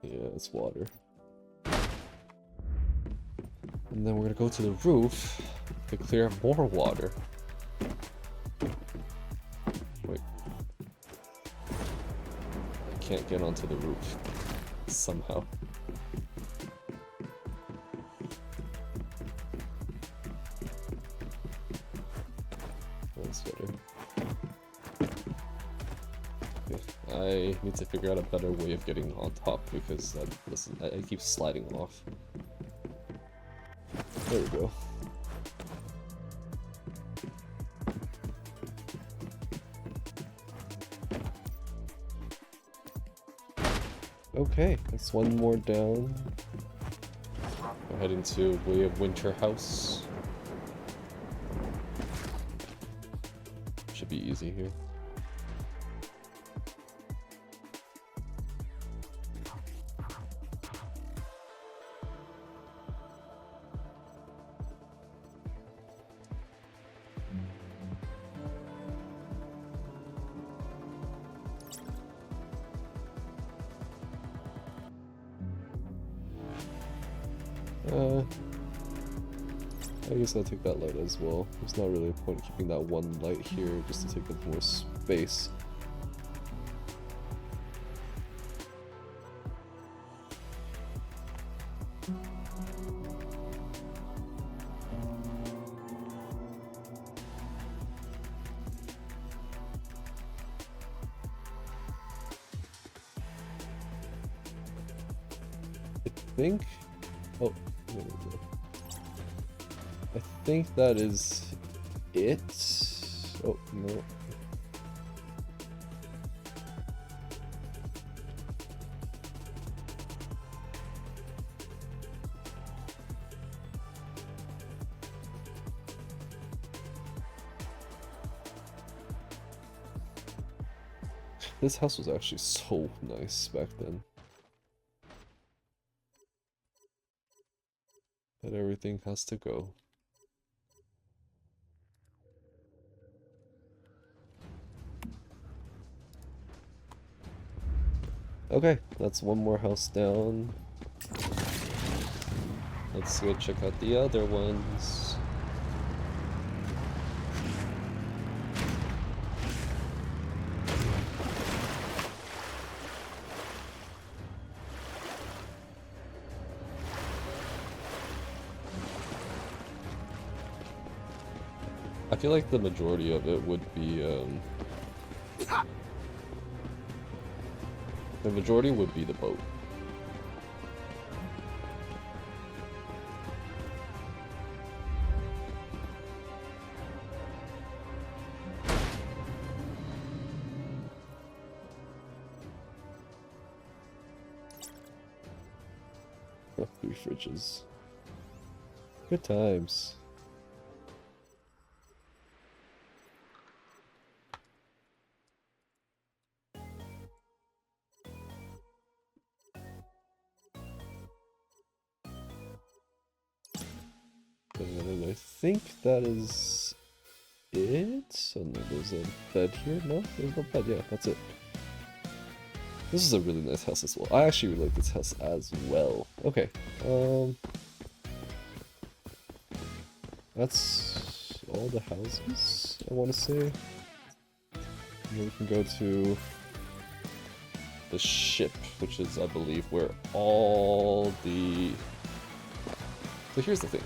Yeah, it's water. And then we're gonna go to the roof to clear more water. Wait. I can't get onto the roof. Somehow. I need to figure out a better way of getting on top because I keep sliding off. There we go. Okay, that's one more down. We're heading to Way of Winter House. Should be easy here. I guess I'll take that light as well. There's not really a point in keeping that one light here just to take up more space. I think... oh, there we go. I think that is it. Oh, no. This house was actually so nice back then. But everything has to go. Okay, that's one more house down. Let's go check out the other ones. I feel like the majority of it would be, the majority would be the boat. Oh, 3 fridges. Good times. And I think that is it. Oh no, there's a bed here. No, there's no bed. Yeah, that's it. This is a really nice house as well. I actually really like this house as well. Okay. That's all the houses, I want to say. And then we can go to the ship, which is, I believe, where all the... So here's the thing.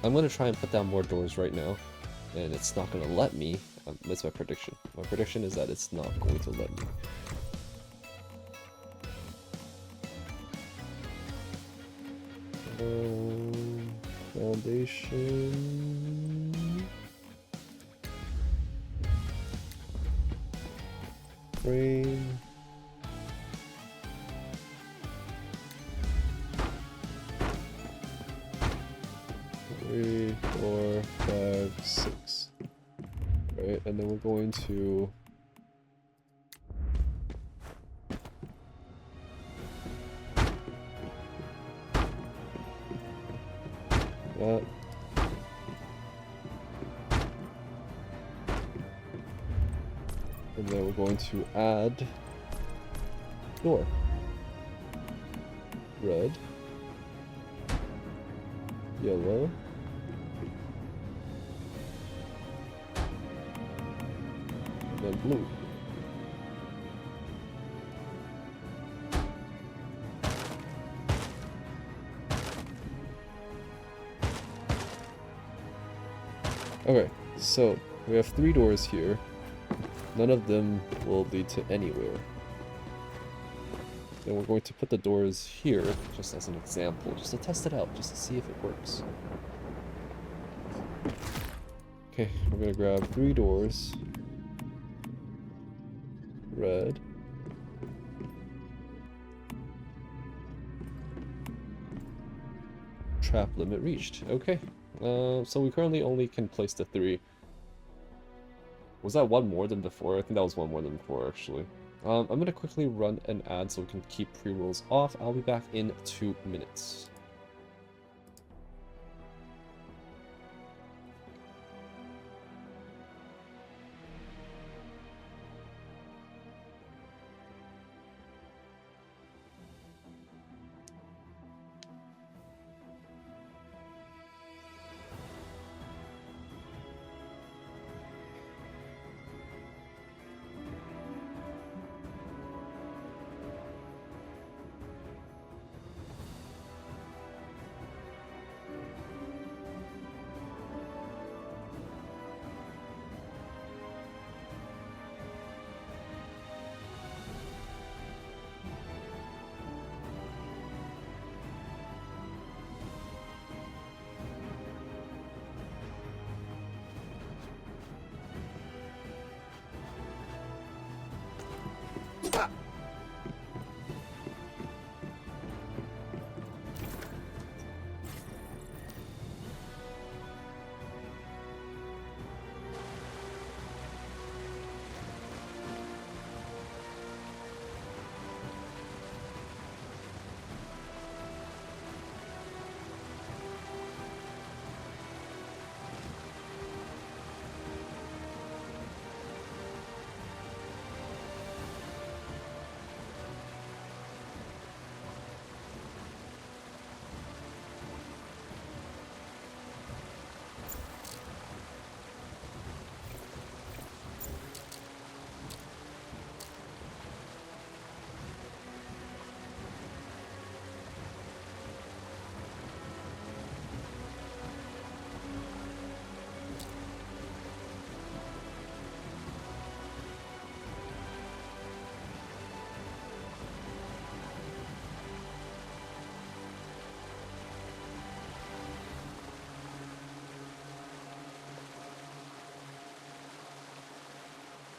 I'm going to try and put down more doors right now, and it's not going to let me. That's my prediction. My prediction is that it's not going to let me. Foundation... Frame... 3, 4, 5, 6. Right, and then we're going to that. And then we're going to add door. Red. Yellow. And then blue. Okay, so we have 3 doors here. None of them will lead to anywhere. Then we're going to put the doors here, just as an example, just to test it out, just to see if it works. Okay, we're gonna grab 3 doors. Red. Trap limit reached. Okay. So we currently only can place the 3. Was that 1 more than before? I think that was 1 more than before, actually. I'm gonna quickly run an ad so we can keep pre-rolls off. I'll be back in 2 minutes.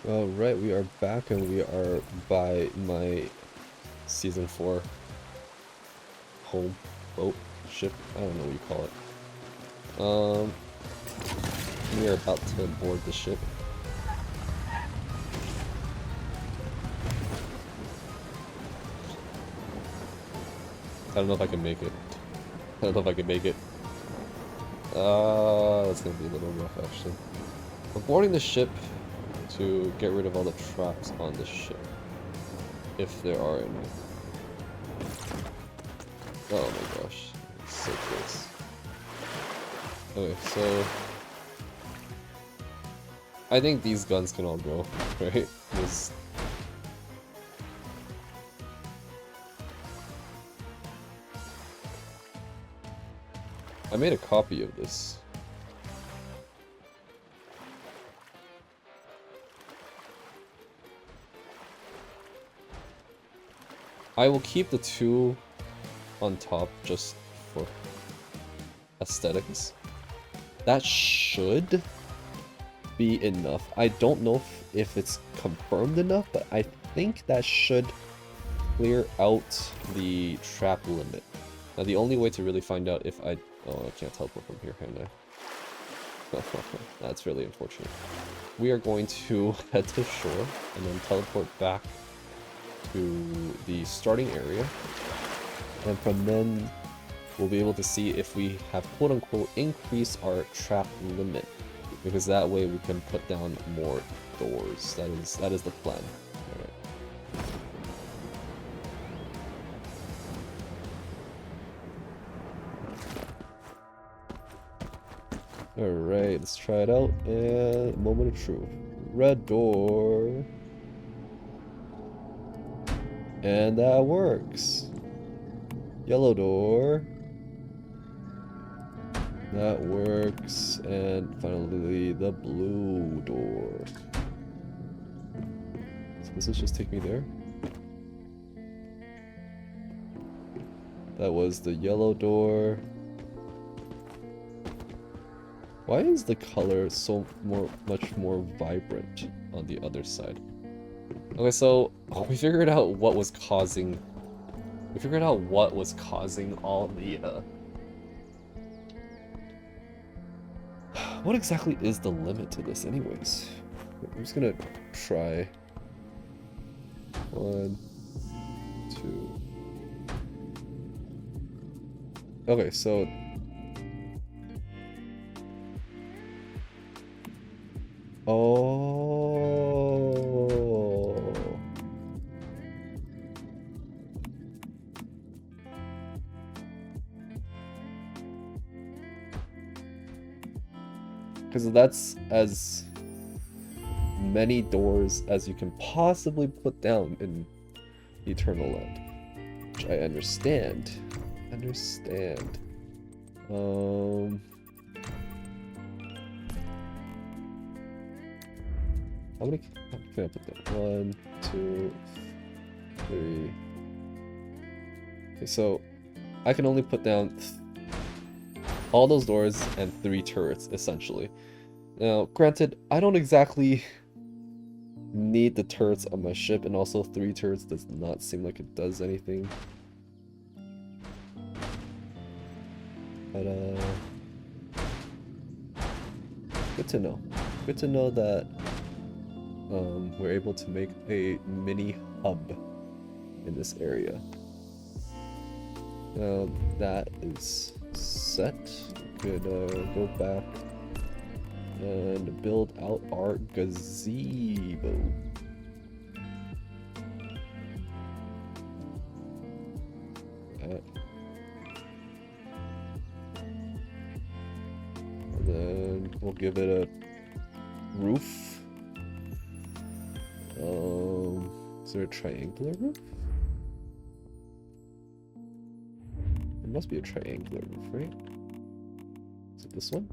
Alright, we are back and we are by my Season 4 home, boat, ship, I don't know what you call it. We are about to board the ship. I don't know if I can make it. I don't know if I can make it. That's gonna be a little rough actually. We're boarding the ship to get rid of all the traps on the ship, if there are any. Oh my gosh, so close. Okay, so I think these guns can all go, right? This. I made a copy of this. I will keep the two on top just for aesthetics. That should be enough. I don't know if it's confirmed enough, but I think that should clear out the trap limit. Now the only way to really find out if I... Oh, I can't teleport from here, can I? That's really unfortunate. We are going to head to shore and then teleport back to the starting area. And from then, we'll be able to see if we have quote-unquote increased our trap limit. Because that way we can put down more doors. That is the plan. Alright, let's try it out. And moment of truth. Red door. And that works. Yellow door. That works. And finally, the blue door. So this is just take me there. That was the yellow door. Why is the color so much more vibrant on the other side? Okay, so we figured out what was causing. We figured out what was causing all the. What exactly is the limit to this, anyways? I'm just gonna try. 1, 2. Okay, so. Oh. Because that's as many doors as you can possibly put down in Eternaland. Which I understand. How many can I put down? 1, 2, 3. Okay, so I can only put down all those doors and 3 turrets, essentially. Now, granted, I don't exactly need the turrets on my ship, and also 3 turrets does not seem like it does anything. But, good to know. Good to know that we're able to make a mini hub in this area. Now that is set. We could go back and build out our gazebo. And then we'll give it a roof. Is there a triangular roof? There must be a triangular roof, right? Is it this one?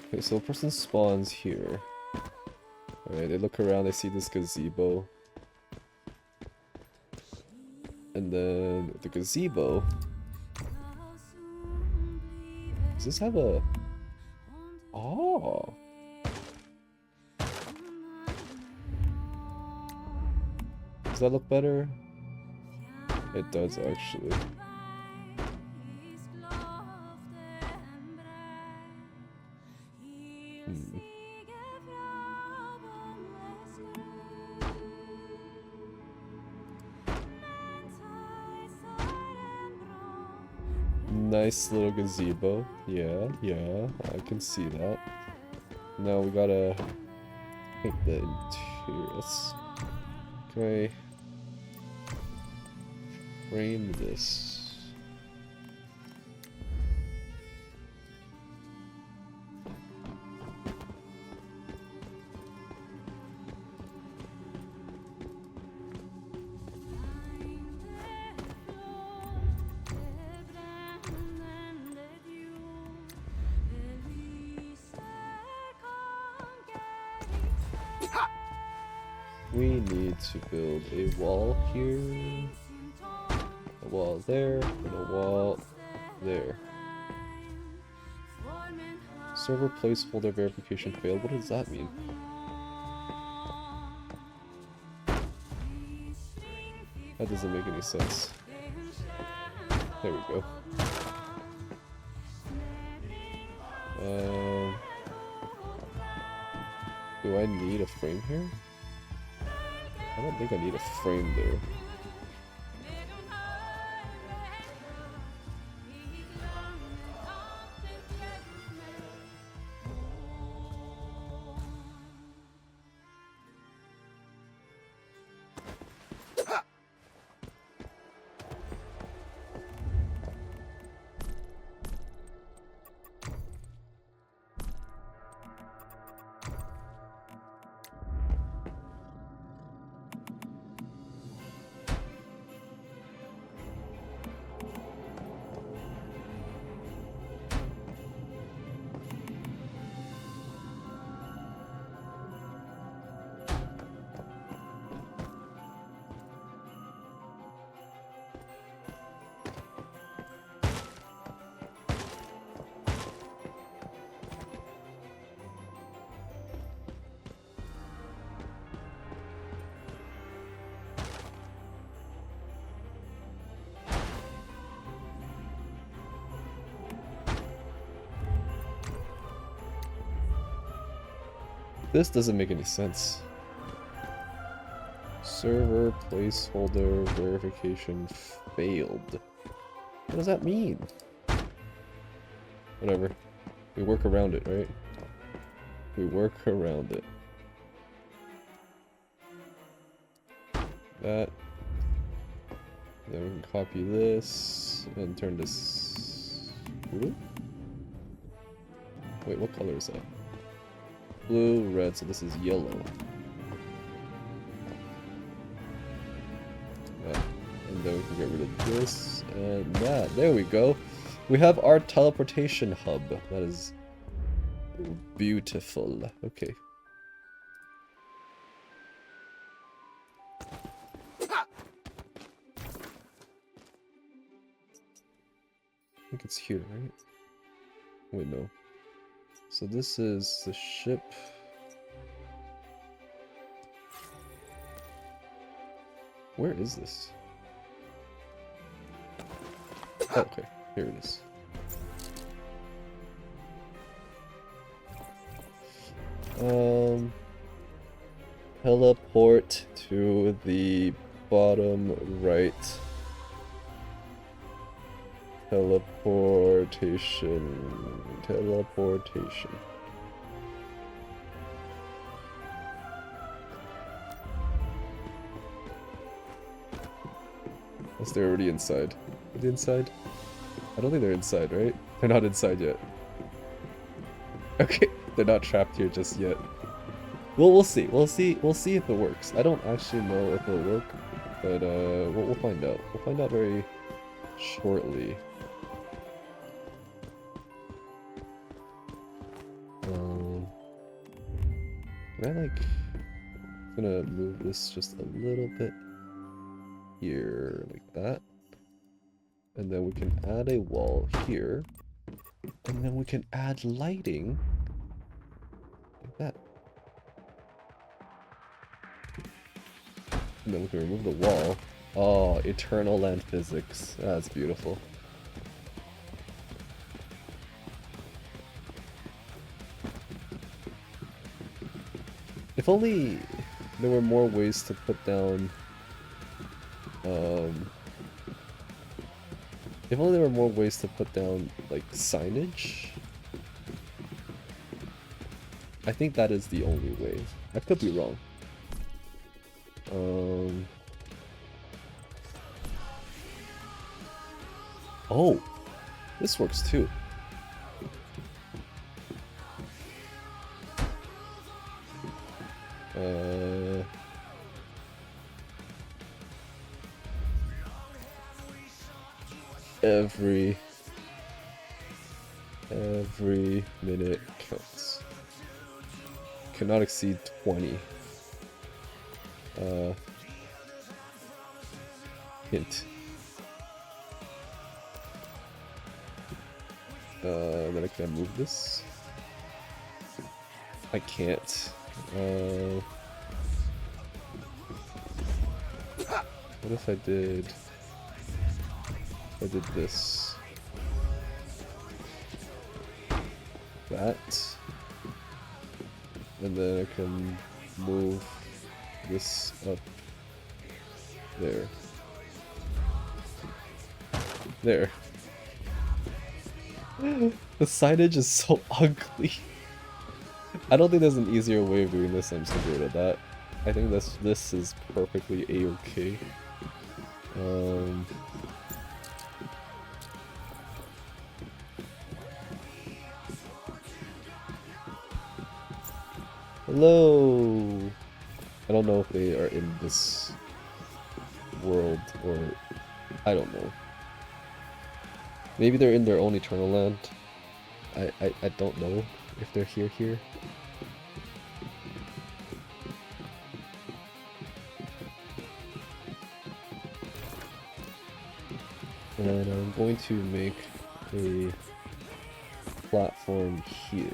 Okay, so a person spawns here. Alright, they look around, they see this gazebo. And then with the gazebo... Does this have a... Oh! Does that look better? It does, actually. Nice little gazebo. Yeah, yeah, I can see that. Now we gotta paint the interior. Can I frame this? We need to build a wall here, a wall there, and a wall there. Server placeholder verification failed. What does that mean? That doesn't make any sense. There we go. Do I need a frame here? I don't think I need a frame there. This doesn't make any sense. Server placeholder verification failed. What does that mean? Whatever. We work around it, right? We work around it. That. Then we can copy this and turn this blue? Wait, what color is that? Blue, red, so this is yellow. And then we can get rid of this and that. There we go. We have our teleportation hub. That is beautiful. Okay. I think it's here, right? Wait, no. So this is the ship. Where is this? Oh, okay, here it is. Teleport to the bottom right. Teleportation. Unless they're already inside. Are they inside? I don't think they're inside, right? They're not inside yet. Okay, they're not trapped here just yet. Well, we'll see. We'll see if it works. I don't actually know if it'll work, but we'll find out. We'll find out very shortly. Can I I'm gonna move this just a little bit here, like that. And then we can add a wall here. And then we can add lighting like that. And then we can remove the wall. Oh, Eternaland physics. That's beautiful. If only there were more ways to put down, if only there were more ways to put down, like, signage. I think that is the only way. I could be wrong. Oh, this works too. Every minute counts. Cannot exceed 20. Hint. Then can I move this? I can't. What if I did this? That. And then I can move this up there. There. The signage is so ugly. I don't think there's an easier way of doing this. I'm so good at that. I think this is perfectly a-okay. Hello. I don't know if they are in this world or I don't know. Maybe they're in their own Eternaland. I don't know if they're here. And I'm going to make a platform here.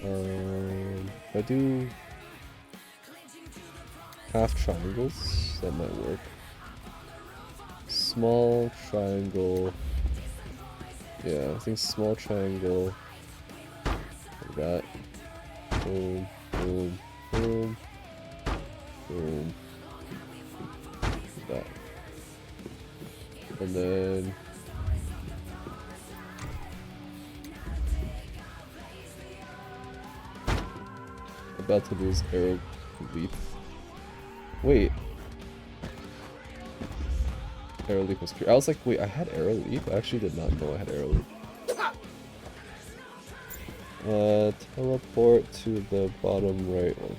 If I do half triangles, that might work. Small triangle. Yeah, I think small triangle. Like that. Boom, boom, boom, boom. That. And then about to lose arrow leap. Wait. Arrow leap was pure. I was like, wait, I had arrow leap? I actually did not know I had arrow leap. Teleport to the bottom right one.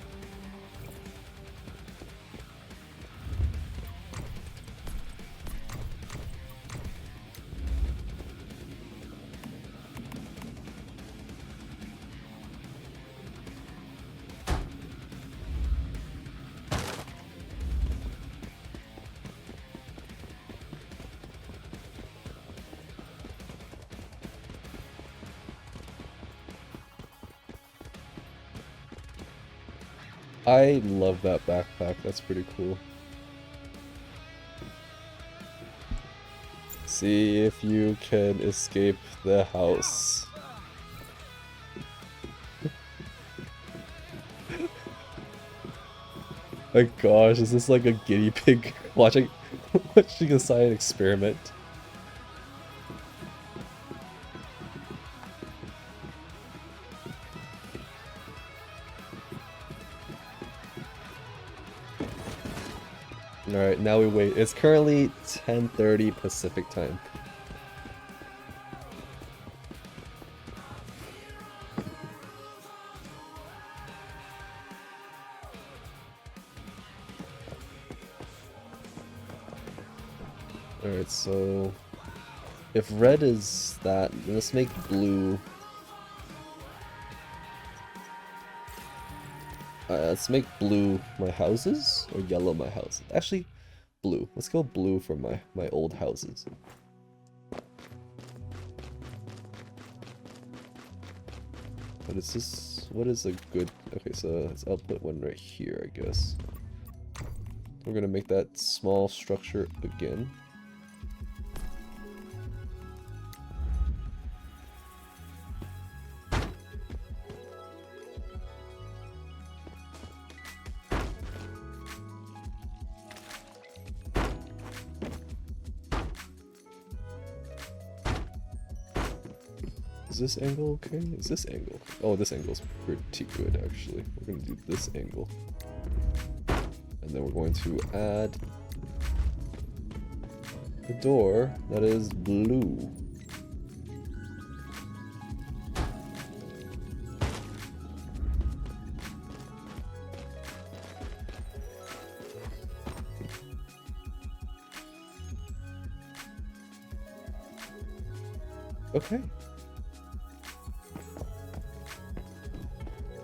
I love that backpack, that's pretty cool. See if you can escape the house. My gosh, is this like a guinea pig watching a science experiment? Alright, now we wait. It's currently 10:30 Pacific time. Alright, so if red is that, let's make blue. Let's make blue my houses, or yellow my houses. Actually, blue. Let's go blue for my old houses. What is this? What is a good... Okay, so let's output one right here, I guess. We're gonna make that small structure again. Is this angle okay? Is this angle? Oh, this angle's pretty good, actually. We're gonna do this angle. And then we're going to add the door that is blue. Okay.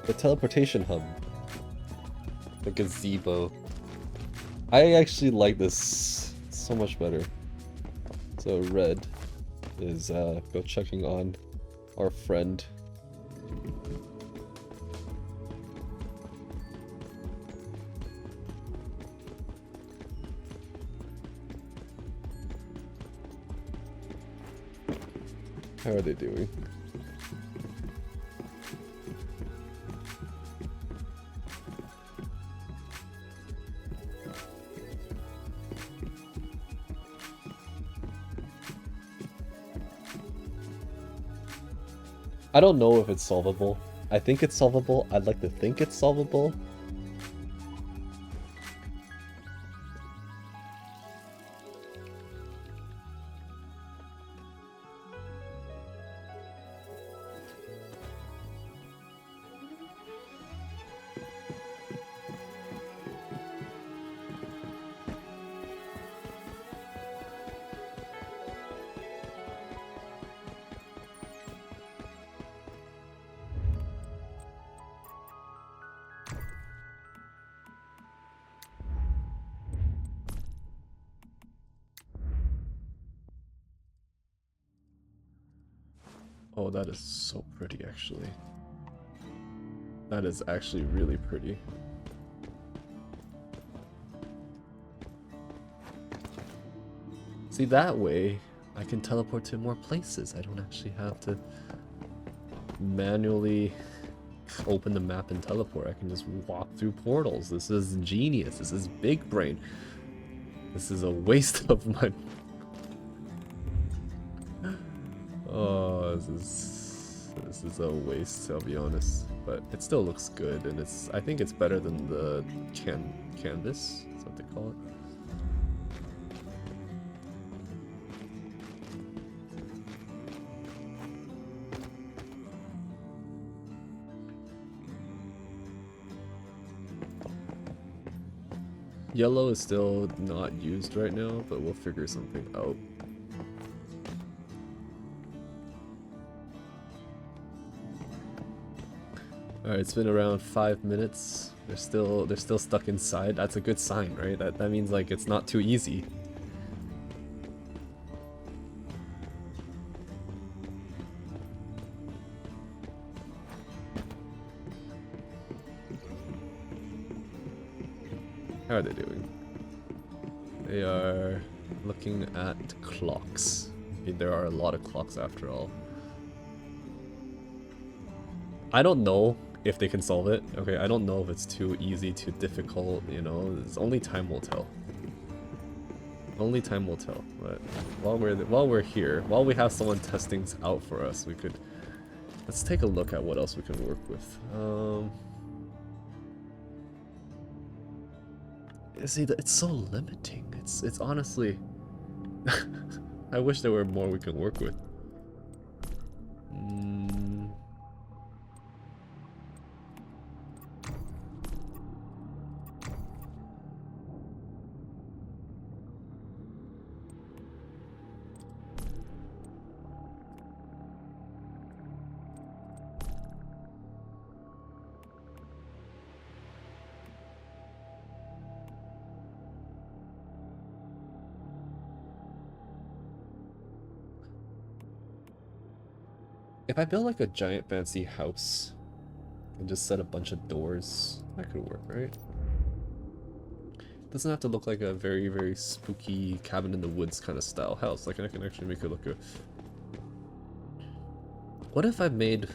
The teleportation hub. The gazebo. I actually like this so much better. So red is go checking on our friend. How are they doing? I don't know if it's solvable. I think it's solvable. I'd like to think it's solvable. Oh, that is so pretty, actually. That is actually really pretty. See, that way, I can teleport to more places. I don't actually have to manually open the map and teleport. I can just walk through portals. This is genius. This is big brain. This is a waste of money. Oh, this is a waste, I'll be honest. But it still looks good, and I think it's better than the canvas. Is what they call it. Yellow is still not used right now, but we'll figure something out. Alright, it's been around 5 minutes. They're still stuck inside. That's a good sign, right? That means like it's not too easy. How are they doing? They are looking at clocks. I mean, there are a lot of clocks after all. I don't know if they can solve it. Okay, I don't know if it's too easy, too difficult, you know. Only time will tell. Only time will tell. But while we're here, while we have someone test things out for us, let's take a look at what else we can work with. See, it's so limiting. It's honestly I wish there were more we could work with. If I build like a giant fancy house and just set a bunch of doors, that could work, right? Doesn't have to look like a very, very spooky cabin in the woods kind of style house. Like I can actually make it look good. What if I made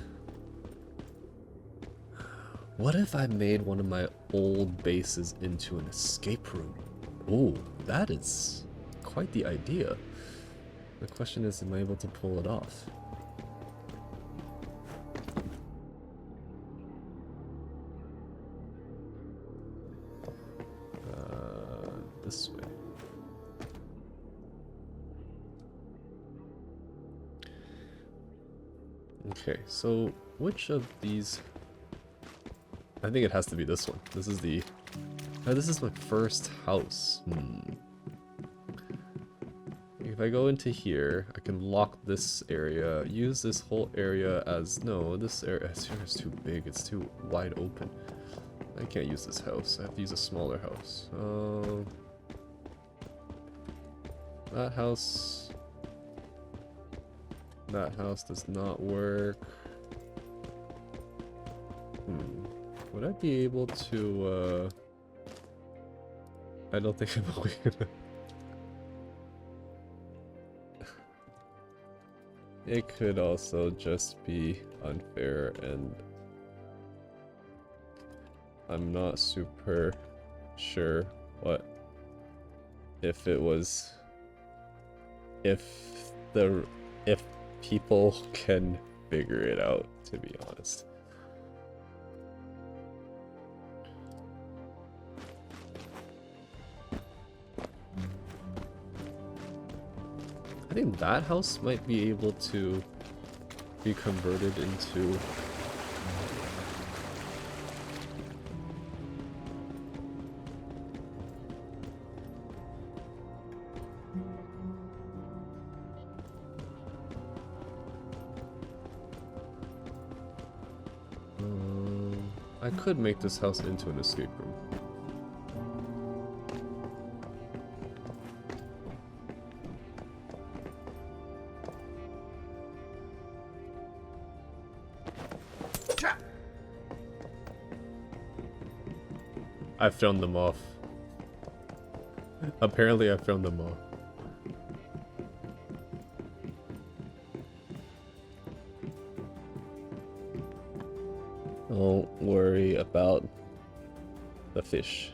one of my old bases into an escape room? Ooh, that is quite the idea. The question is, am I able to pull it off? this way. Okay, so which of these... I think it has to be this one. This is the... Oh, this is my first house. If I go into here, I can lock this area, use this whole area as... No, this area is too big. It's too wide open. I can't use this house. I have to use a smaller house. That house... That house does not work. Would I be able to, I don't think I'm gonna... It could also just be unfair, and I'm not super sure what if it was... If people can figure it out, to be honest. I think that house might be able to be converted into... I could make this house into an escape room. I filmed them off. Apparently I filmed them off. Don't worry about the fish.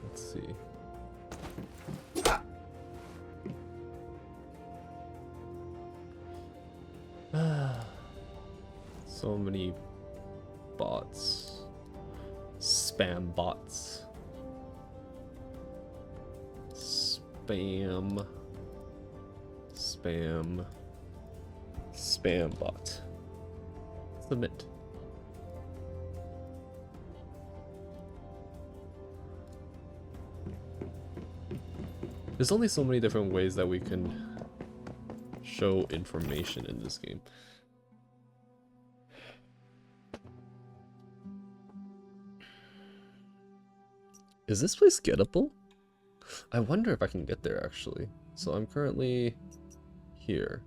Let's see. So many bots. Spam bots. Spam. Spam. Spam bot. Submit. There's only so many different ways that we can show information in this game. Is this place gettable? I wonder if I can get there actually. So I'm currently here.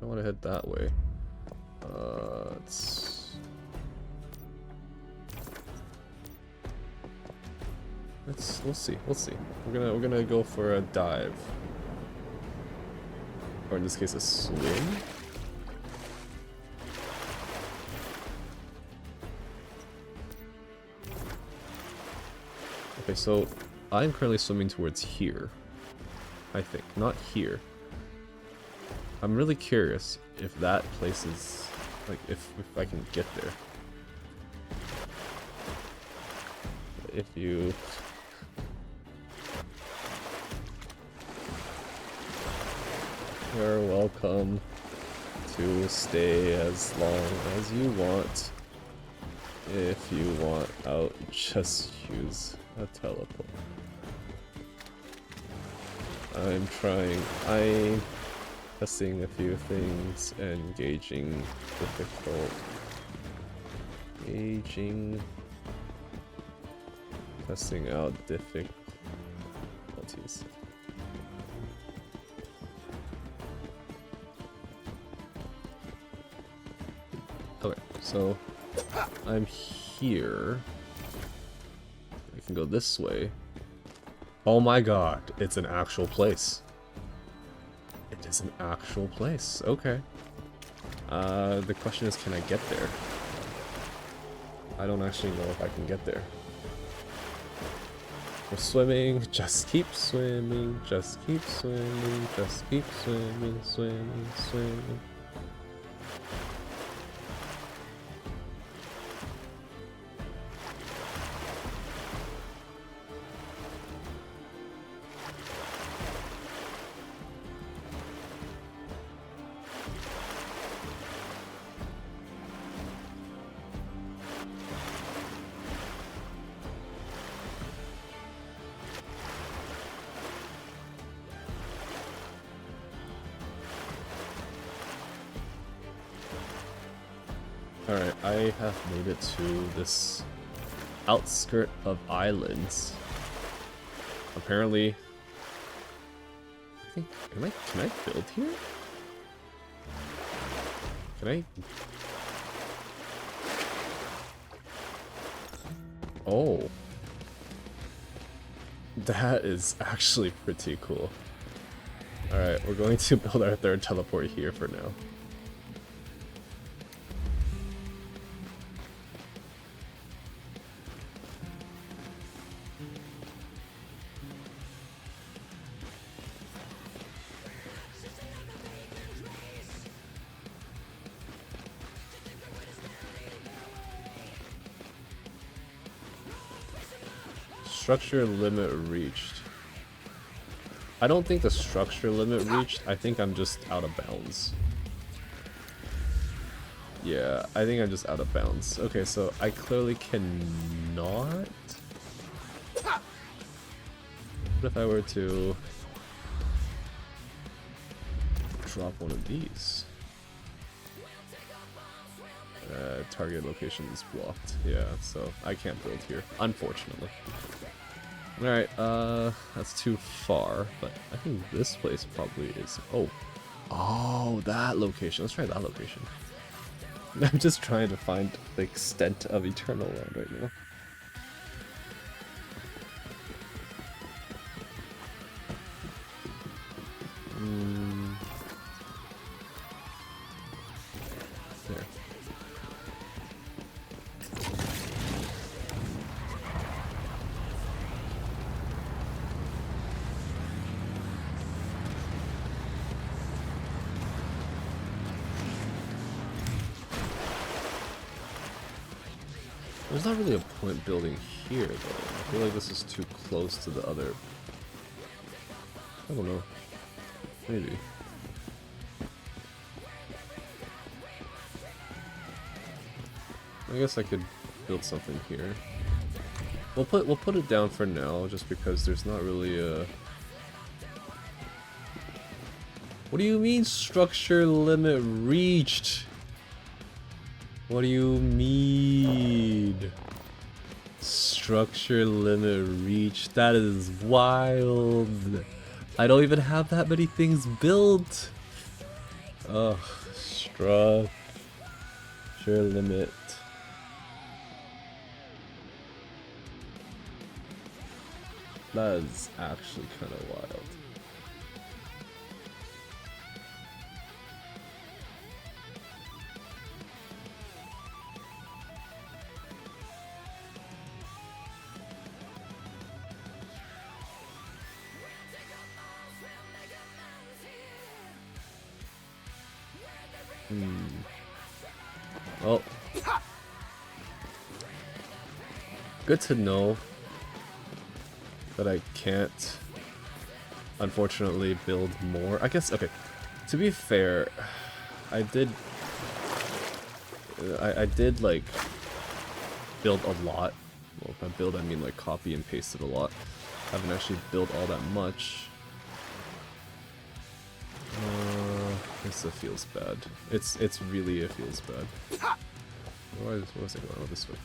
I want to head that way. We'll see. We're gonna go for a dive, or in this case, a swim. Okay, so I'm currently swimming towards here. I think, not here. I'm really curious if that place is, like, if I can get there. If you... You're welcome to stay as long as you want. If you want out, just use a teleport. I'm testing a few things and gauging testing out difficulties. Okay, so I'm here. I can go this way. Oh my god, it's an actual place. It is an actual place. Okay. The question is, can I get there? I don't actually know if I can get there. We're swimming, just keep swimming, just keep swimming, just keep swimming, swimming, swimming. I have made it to this outskirt of islands. Apparently, I think, can I build here? Can I? Oh. That is actually pretty cool. Alright, we're going to build our third teleport here for now. Structure limit reached. I don't think the structure limit reached. I think I'm just out of bounds. Yeah, I think I'm just out of bounds. Okay, so I clearly cannot. What if I were to drop one of these? Target location is blocked. Yeah, so I can't build here, unfortunately. Alright, that's too far, but I think this place probably is... Oh, that location. Let's try that location. I'm just trying to find the extent of Eternaland right now. There. There's not really a point building here, though. I feel like this is too close to the other... I don't know. Maybe. I guess I could build something here. We'll put it down for now, just because there's not really a... What do you mean structure limit reached? What do you mean? Structure limit reached? That is wild. I don't even have that many things built. Ugh, structure limit. That is actually kind of wild. Well, good to know that I can't, unfortunately, build more. I guess, okay, to be fair, I did like build a lot. Well, by build I mean like copy and pasted a lot. I haven't actually built all that much. This feels bad. It's really, it feels bad. Why was I going this way?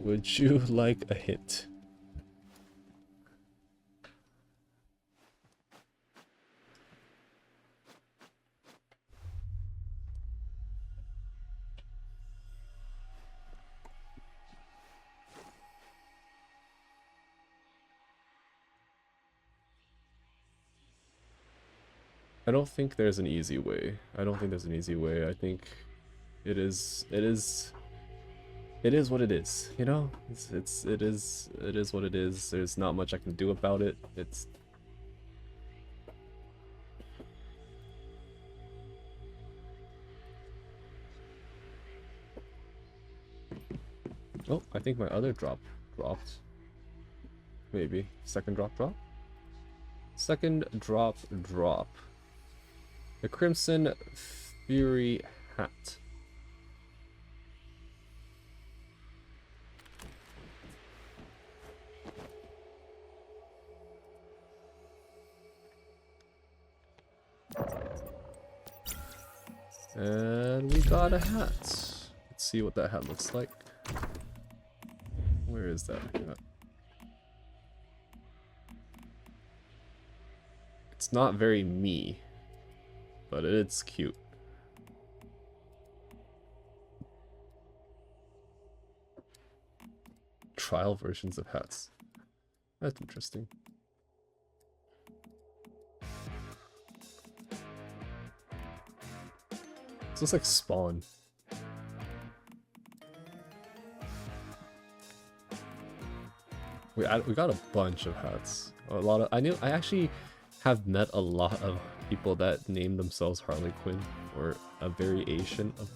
Would you like a hint? I don't think there's an easy way. I don't think there's an easy way. I think it is what it is, you know? It is what it is. There's not much I can do about it. It's... Oh, I think my other drop dropped. maybe. Second drop drop? Second drop drop. The Crimson Fury hat. And we got a hat. Let's see what that hat looks like. Where is that hat? It's not very me, but it's cute. Trial versions of hats. That's interesting. This looks like Spawn. We got a bunch of hats. A lot of I actually have met a lot of people that name themselves Harley Quinn or a variation of.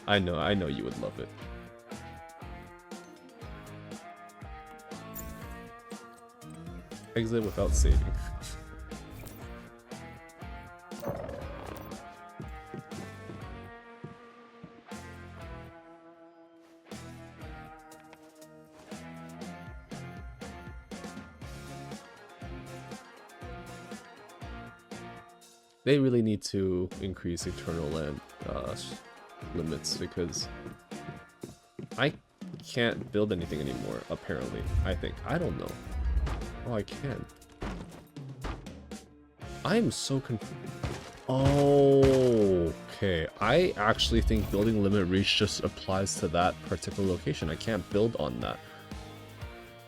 I know you would love it. Exit without saving. They really need to increase Eternaland limits because I can't build anything anymore, apparently. I think. I don't know. Oh, I can. I am so confused. Oh, okay. I actually think building limit reach just applies to that particular location. I can't build on that.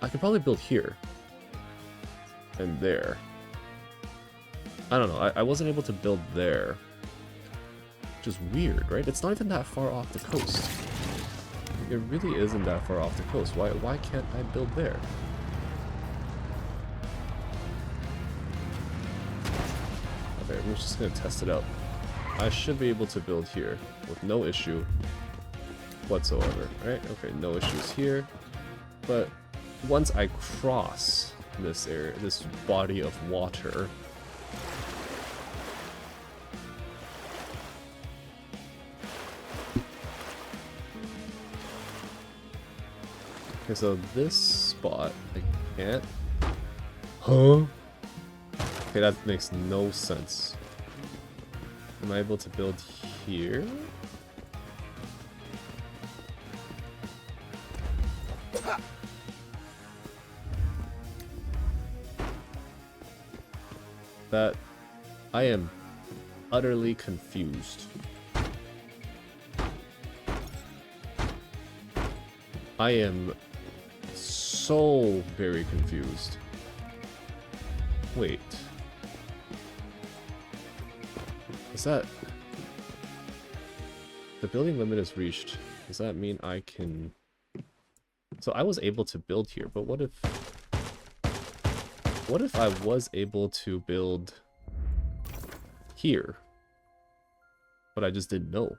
I could probably build here. And there. I don't know, I wasn't able to build there. Which is weird, right? It's not even that far off the coast. It really isn't that far off the coast. Why can't I build there? Okay, we're just gonna test it out. I should be able to build here with no issue whatsoever, right? Okay, no issues here. But once I cross this area, this body of water, okay, so this spot, I can't. Huh? Okay, that makes no sense. Am I able to build here? That I am utterly confused. I am so very confused. Wait. Is that... The building limit is reached. Does that mean I can... So I was able to build here, but what if... What if I was able to build here? But I just didn't know.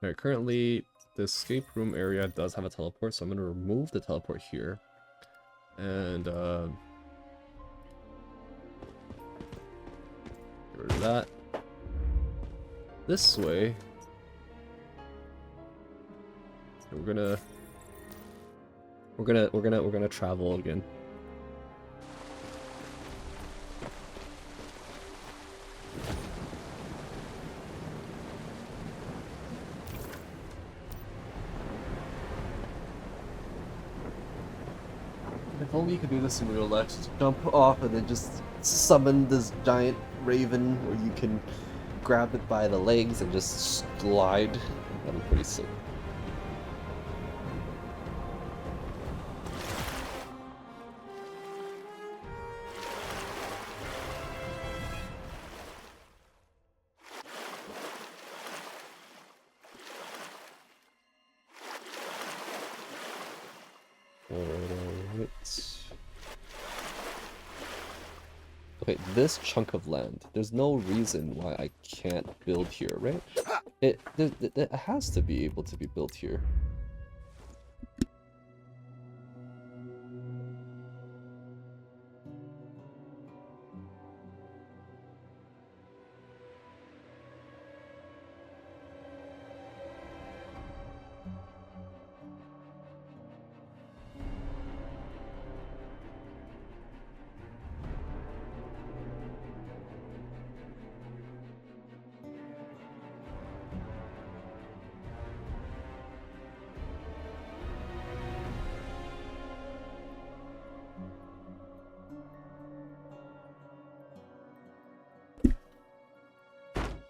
Alright, currently the escape room area does have a teleport, so I'm going to remove the teleport here. And, get rid of that. This way. We're gonna travel again. If only you could do this in real life, just jump off and then just summon this giant raven where you can grab it by the legs and just glide. That'd be pretty sick. Okay, this chunk of land, there's no reason why I can't build here, right? It has to be able to be built here.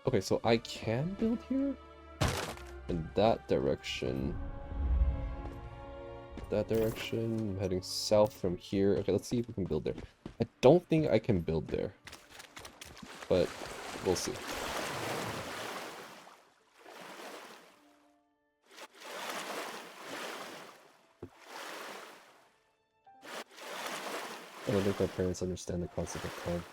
Okay, so I can build here? In that direction. That direction. I'm heading south from here. Okay, let's see if we can build there. I don't think I can build there. But we'll see. I don't think my parents understand the concept of time.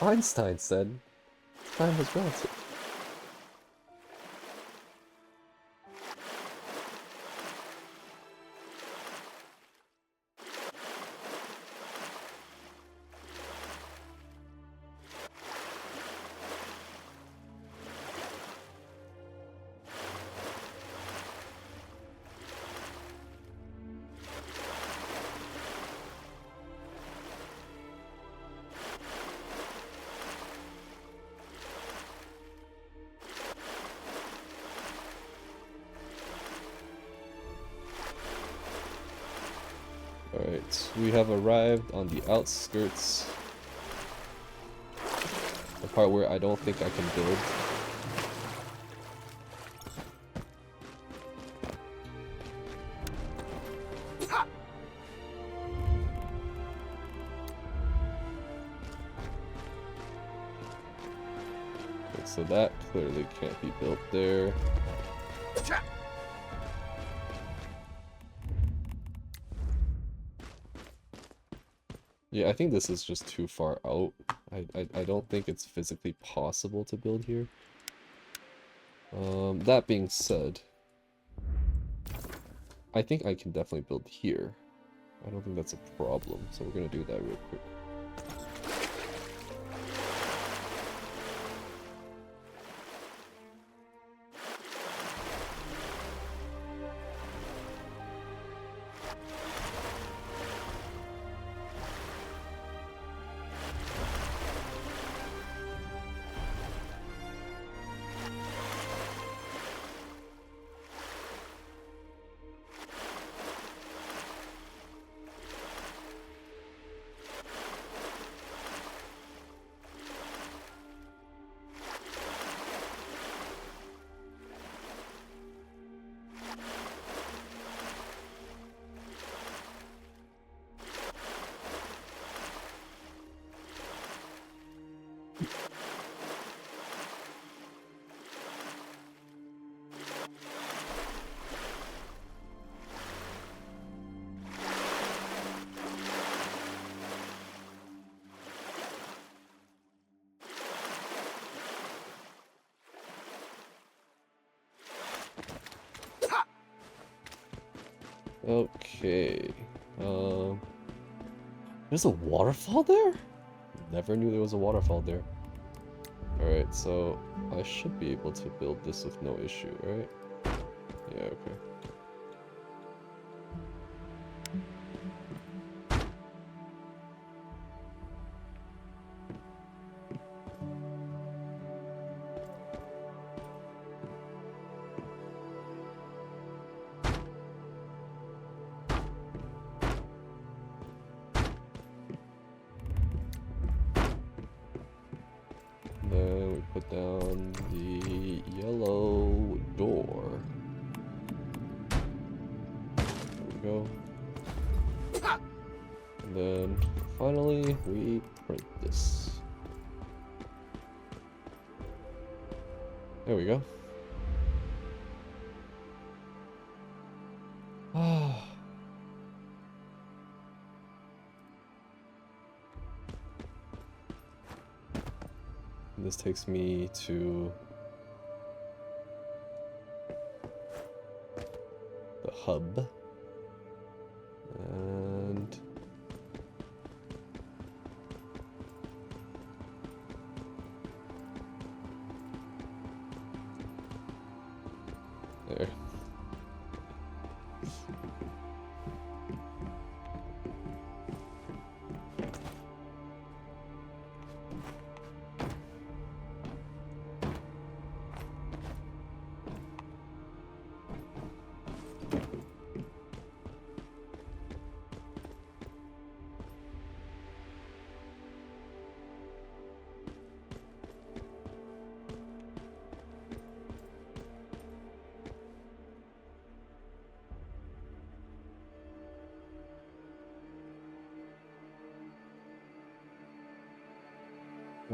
Einstein said time was relative. Alright, we have arrived on the outskirts. The part where I don't think I can build. Okay, so that clearly can't be built there. Yeah, I think this is just too far out. I don't think it's physically possible to build here. That being said, I think I can definitely build here. I don't think that's a problem, so we're gonna do that real quick. Okay. There's a waterfall there? Never knew there was a waterfall there. Alright, so I should be able to build this with no issue, right? Yeah, okay. Then we put down the yellow door. There we go. And then finally we print this. There we go. This takes me to the hub. And there.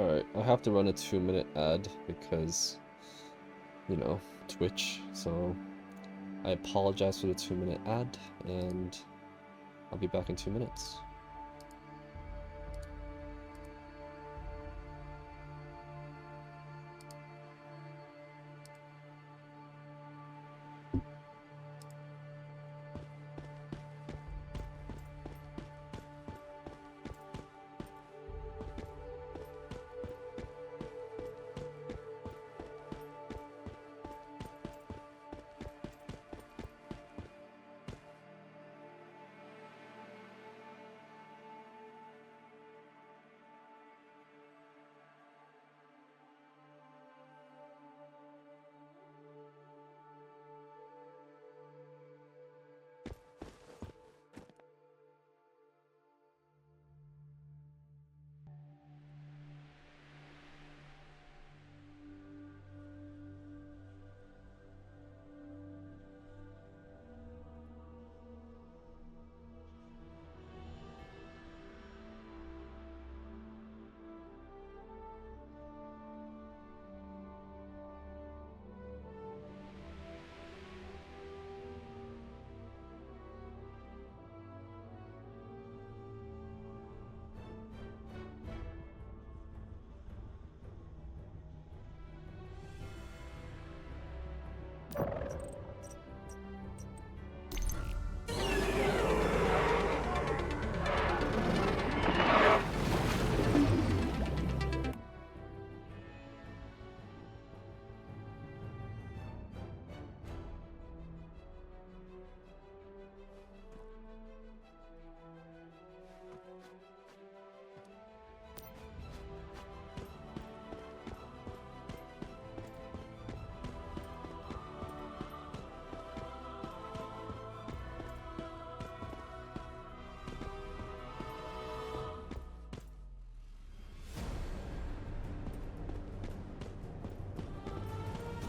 Alright, I have to run a 2-minute ad because, you know, Twitch, so I apologize for the 2-minute ad, and I'll be back in 2 minutes.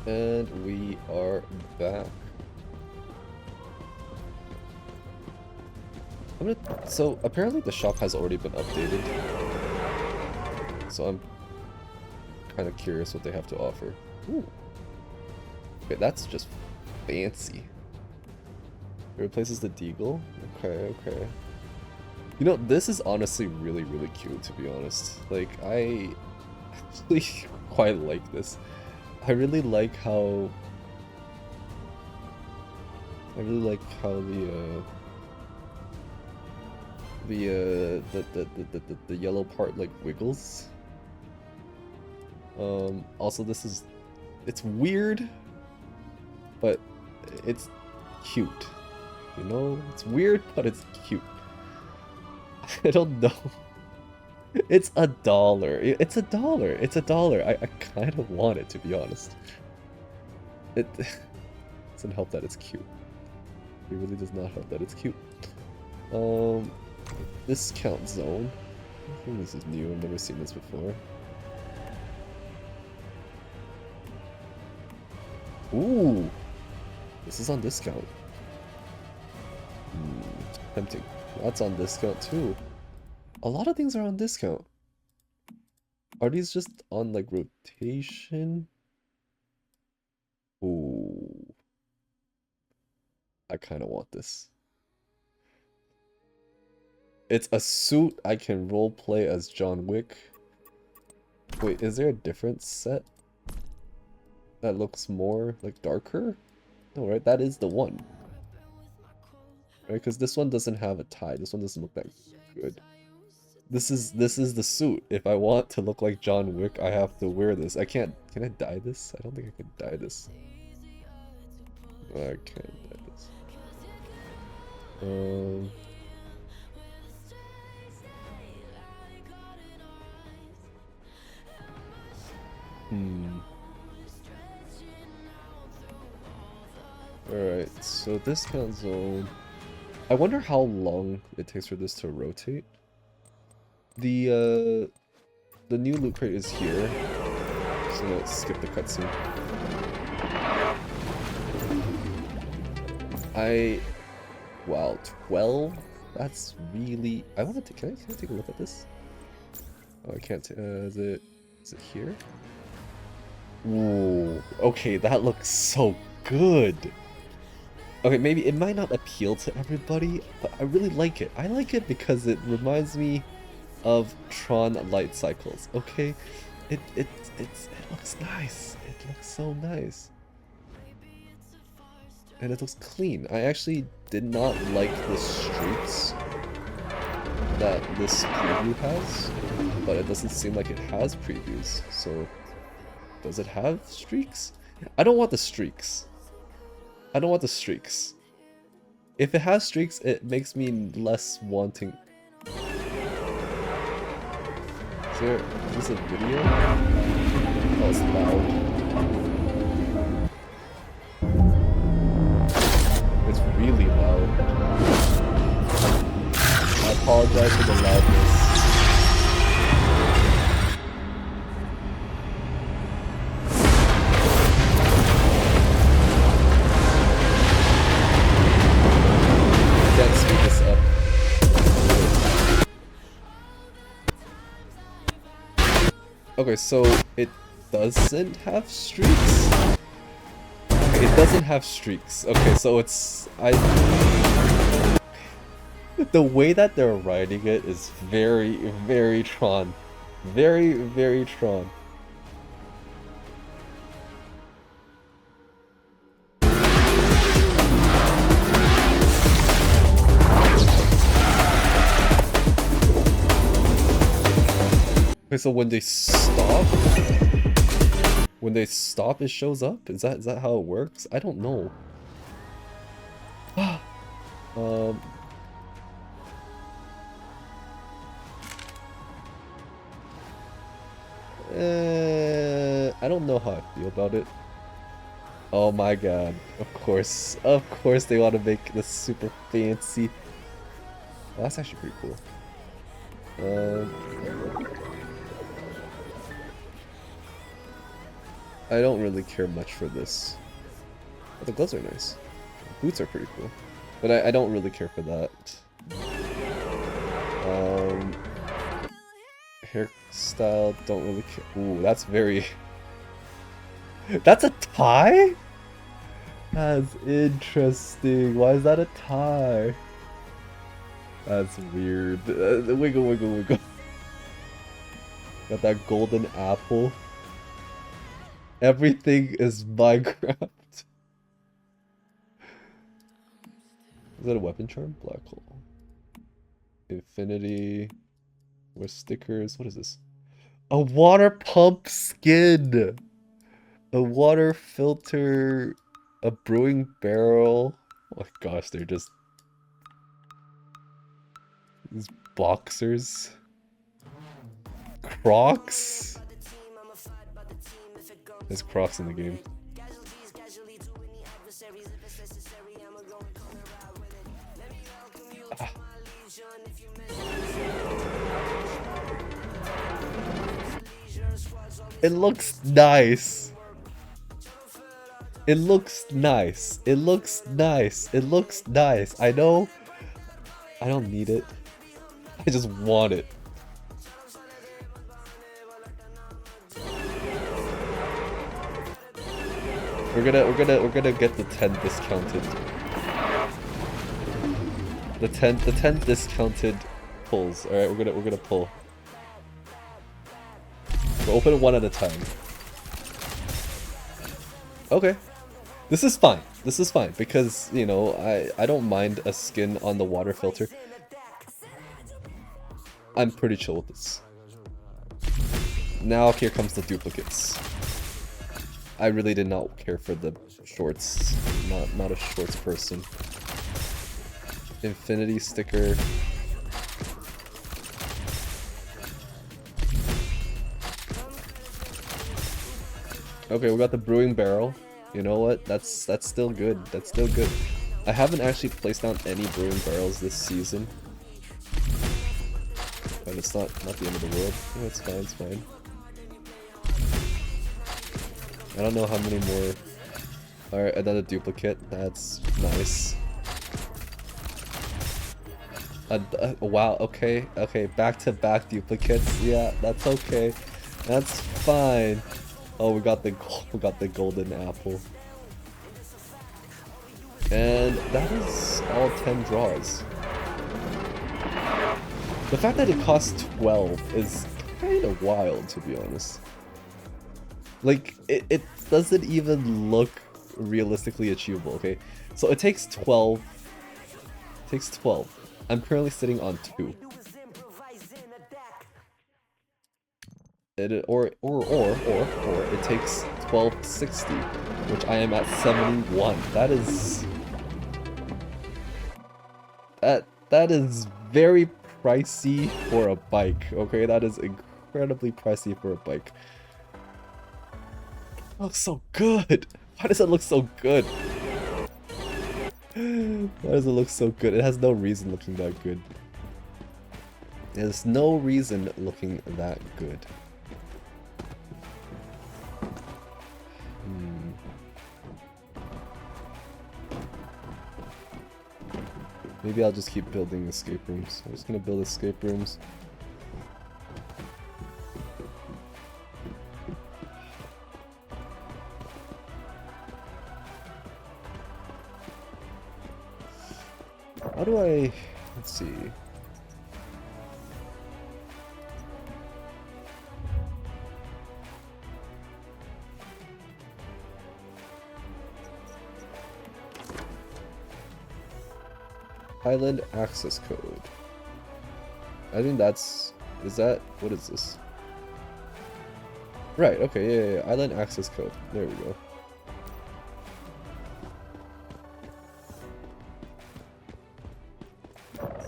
And we are back. So apparently the shop has already been updated. So I'm kind of curious what they have to offer. Ooh. Okay, that's just fancy. It replaces the deagle? Okay, okay. You know, this is honestly really, really cute, to be honest. Like, I actually quite like this. I really like how the yellow part like wiggles. Also it's weird, but it's cute. You know, it's weird, but it's cute. I don't know. It's $1. It's $1. It's $1. I kind of want it, to be honest. It doesn't help that it's cute. It really does not help that it's cute. Discount zone. I think this is new. I've never seen this before. Ooh, this is on discount. Tempting. That's on discount too. A lot of things are on discount. Are these just on like rotation? Ooh. I kind of want this. It's a suit I can roleplay as John Wick. Wait, is there a different set that looks more like darker? No, right? That is the one. Right? Because this one doesn't have a tie. This one doesn't look that good. This is the suit. If I want to look like John Wick, I have to wear this. I can't. Can I dye this? I don't think I can dye this. I can't dye this. Alright, so discount zone. I wonder how long it takes for this to rotate. The new loot crate is here. So let's skip the cutscene. Wow, 12? That's really... I want to... Can I take a look at this? Oh, I can't... is it... Is it here? Ooh, okay, that looks so good. Okay, maybe it might not appeal to everybody, but I really like it. I like it because it reminds me of Tron light cycles. Okay, it looks nice. It looks so nice, and it looks clean. I actually did not like the streaks that this preview has, but it doesn't seem like it has previews. So, does it have streaks? I don't want the streaks. I don't want the streaks. If it has streaks, it makes me less wanting. Is this a video? Oh, it's loud. It's really loud. I apologize for the loudness. Can't speed this up. Okay, so it doesn't have streaks? Okay, it doesn't have streaks. Okay, so it's... The way that they're writing it is very, very Tron. Very, very Tron. Okay, so when they stop, it shows up? Is that how it works? I don't know. I don't know how I feel about it. Oh my god. Of course they want to make this super fancy. Well, that's actually pretty cool. I don't really care much for this. But the gloves are nice. Boots are pretty cool. But I don't really care for that. Hairstyle, don't really care. Ooh, that's very... That's a tie? That's interesting. Why is that a tie? That's weird. Wiggle, wiggle, wiggle. Got that golden apple. Everything is Minecraft. Is that a weapon charm? Black hole. Infinity. More stickers. What is this? A water pump skin! A water filter. A brewing barrel. Oh my gosh, they're just... These boxers. Crocs? There's Crocs in the game. Ah. It looks nice. It looks nice. It looks nice. It looks nice. I know I don't need it. I just want it. We're gonna get the 10 discounted. The 10 discounted pulls. All right, we're gonna pull. We'll open it one at a time. Okay. This is fine. This is fine because, you know, I don't mind a skin on the water filter. I'm pretty chill with this. Now here comes the duplicates. I really did not care for the shorts. Not a shorts person. Infinity sticker. Okay, we got the brewing barrel. You know what? That's still good. That's still good. I haven't actually placed down any brewing barrels this season. But it's not the end of the world. Yeah, it's fine, it's fine. I don't know how many more. Alright, another duplicate. That's nice. Wow, okay, back-to-back duplicates. Yeah, that's okay. That's fine. Oh, we got the golden apple. And that is all 10 draws. The fact that it costs 12 is kind of wild, to be honest. Like, it doesn't even look realistically achievable, okay? So it takes 12. It takes 12. I'm currently sitting on 2. Or it takes 1260, which I am at 71. That is... That is very pricey for a bike, okay? That is incredibly pricey for a bike. It looks so good! Why does it look so good? Why does it look so good? It has no reason looking that good. There's no reason looking that good. Maybe I'll just keep building escape rooms. I'm just gonna build escape rooms. How do I... let's see. Island access code. I think that's... is that... what is this? Right, okay, yeah. Island access code. There we go.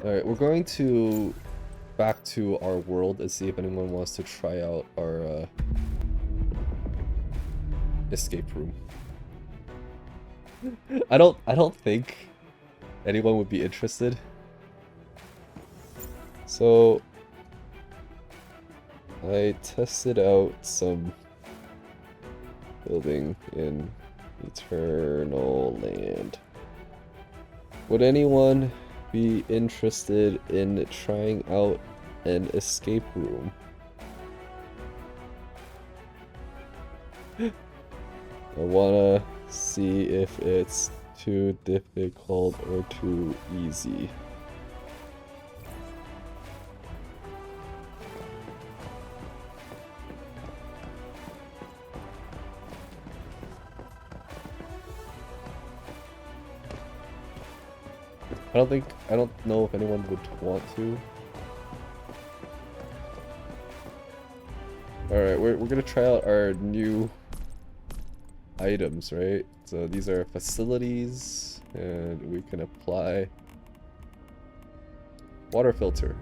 Alright, we're going to back to our world and see if anyone wants to try out our escape room. I don't think anyone would be interested. So I tested out some building in Eternaland. Would anyone be interested in trying out an escape room? I wanna see if it's too difficult or too easy. I don't know if anyone would want to. Alright, we're gonna try out our new items, right? So these are facilities, and we can apply water filter.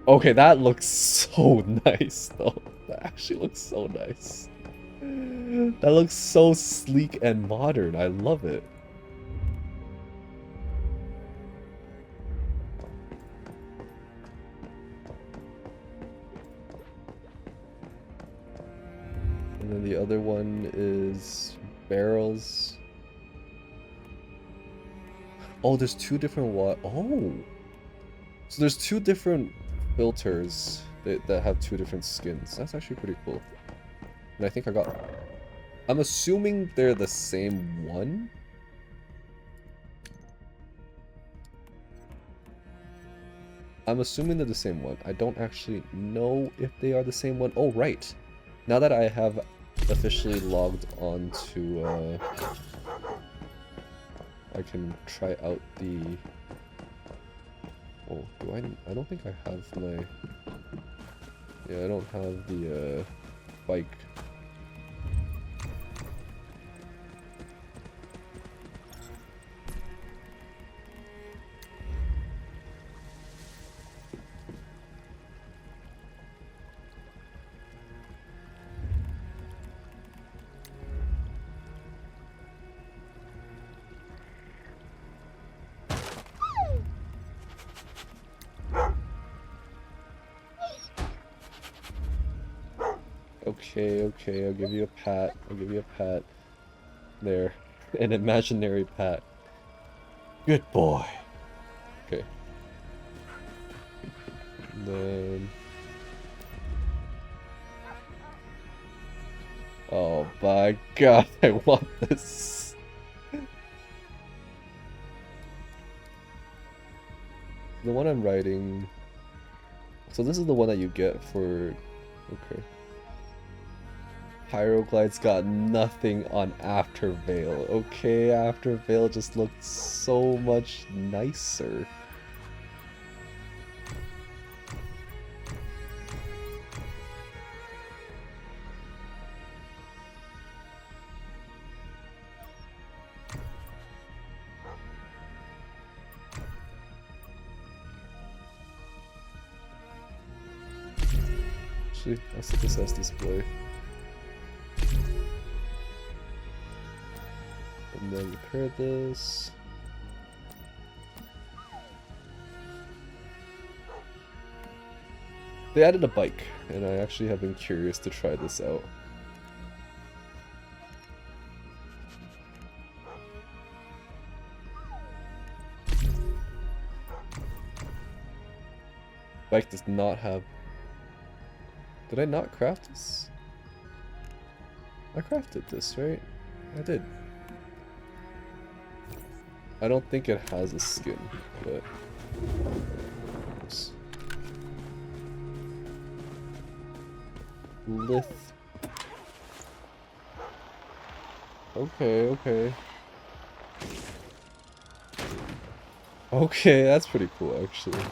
Okay, that looks so nice though. That actually looks so nice. That looks so sleek and modern. I love it. And then the other one is barrels. Oh, there's two different oh! So there's two different filters that have two different skins. That's actually pretty cool. And I think I'm assuming they're the same one? I'm assuming they're the same one. I don't actually know if they are the same one. Oh, right. Now that I have officially logged on to, I can try out the... oh, I don't think I have my... yeah, I don't have the, bike. Okay, I'll give you a pat. I'll give you a pat. There. An imaginary pat. Good boy. Okay. And then... Oh my god, I want this. The one I'm writing... So this is the one that you get for... Okay. Pyroglide's got nothing on Afterveil. Okay, Afterveil just looked so much nicer. Actually, I'll set this as display. And then repair this. They added a bike, and I actually have been curious to try this out. Bike does not have... Did I not craft this? I crafted this, right? I did. I don't think it has a skin, but... Lith. Okay, okay. Okay, that's pretty cool, actually.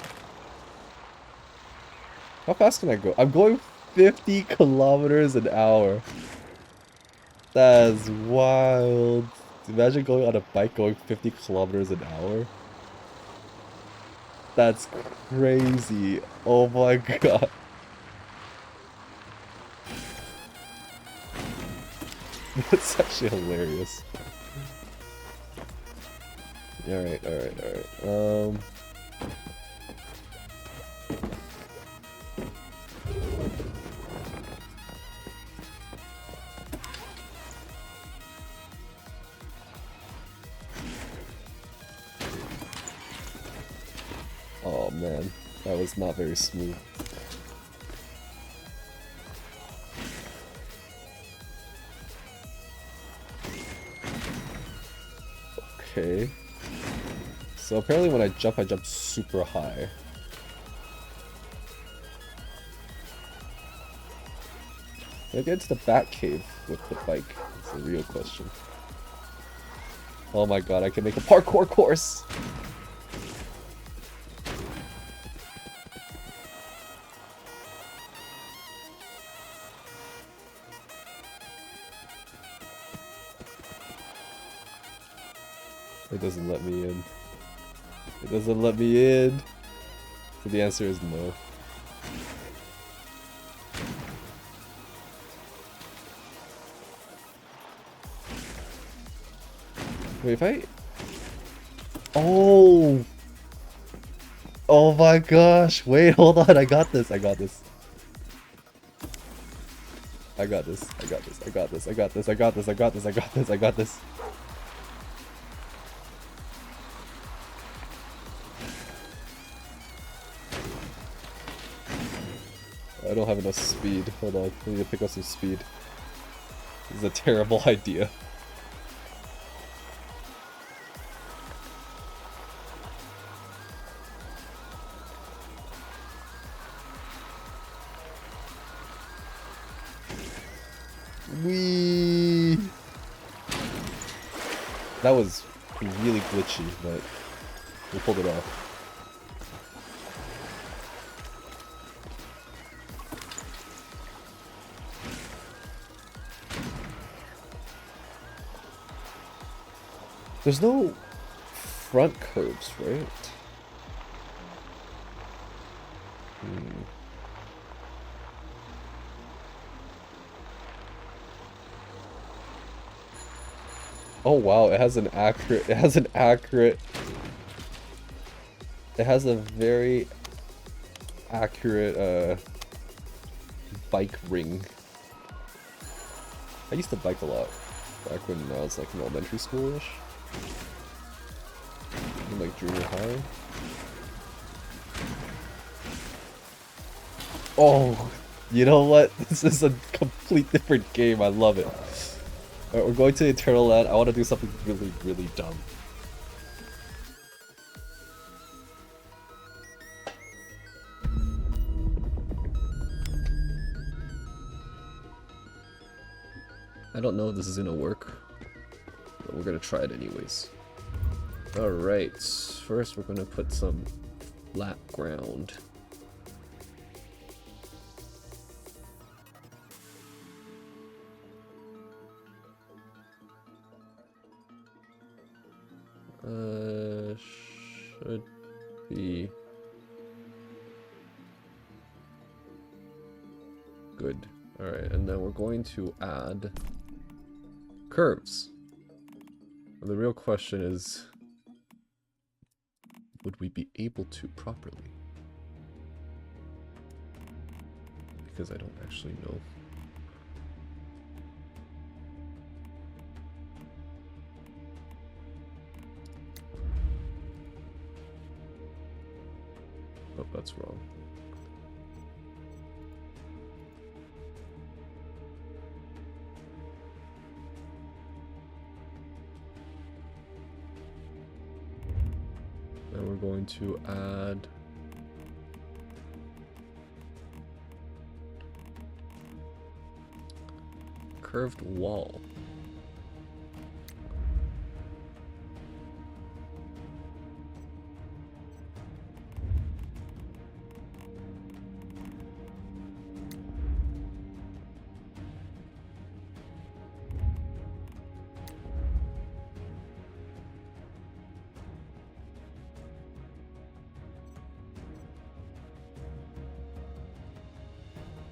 How fast can I go? I'm going 50 kilometers an hour. That is wild. Imagine going on a bike going 50 kilometers an hour. That's crazy. Oh my god. That's actually hilarious. Alright, alright, alright. Oh man, that was not very smooth. Okay. So apparently when I jump super high. Can I get into the bat cave with the bike? That's the real question. Oh my god, I can make a parkour course! It doesn't let me in. It doesn't let me in. So the answer is no. Wait, if I... Oh! Oh my gosh! Wait, hold on, I got this, I got this. I got this, I got this, I got this, I got this, I got this, I got this, I got this, I got this. I don't have enough speed. Hold on, I need to pick up some speed. This is a terrible idea. Whee! That was really glitchy, but we pulled it off. There's no front curbs, right? Oh wow, it has a very accurate bike ring. I used to bike a lot back when I was like in elementary school-ish. In like junior high. Oh, You know what? This is a complete different game. I love it. Alright, we're going to Eternaland. I want to do something really, really dumb. I don't know if this is gonna work, but we're gonna try it anyways. Alright, first we're gonna put some flat ground. Should be good. Alright, and then we're going to add curves. The real question is, would we be able to properly? Because I don't actually know. Oh, that's wrong. Then we're going to add curved wall.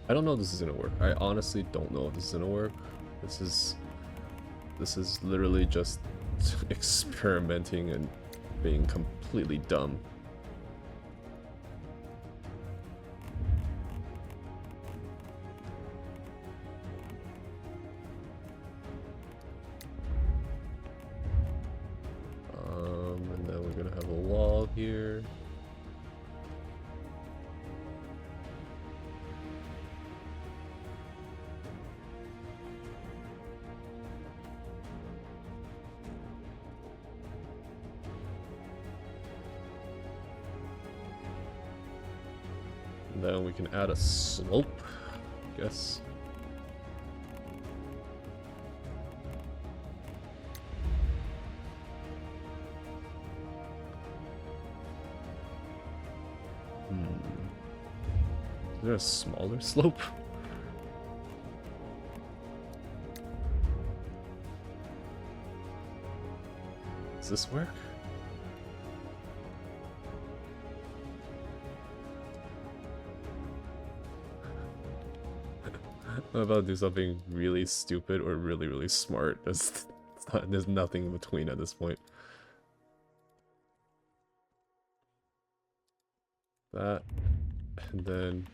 I don't know if this is gonna work. I honestly don't know if this is gonna work. This is literally just experimenting and being completely dumb. And then we're gonna have a wall here. And then we can add a slope, I guess. Is there a smaller slope? Does this work? I'm about to do something really stupid or really, really smart. There's nothing in between at this point. That, and then...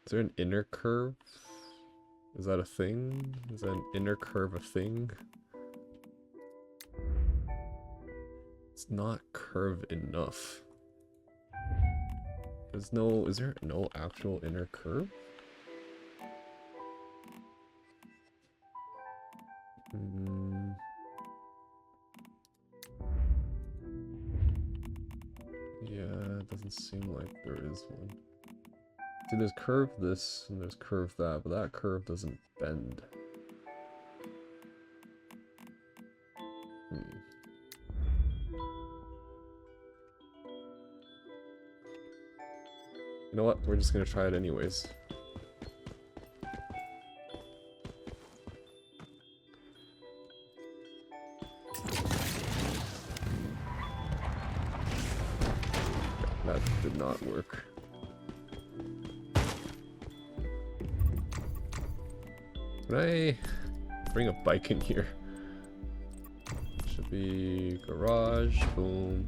Is there an inner curve? Is that a thing? Is that an inner curve a thing? It's not curved enough. Is there no actual inner curve? Yeah, it doesn't seem like there is one. See, there's curve this, and there's curve that, but that curve doesn't bend. You know what? We're just gonna try it anyways. That did not work. Can I bring a bike in here? Should be garage, boom.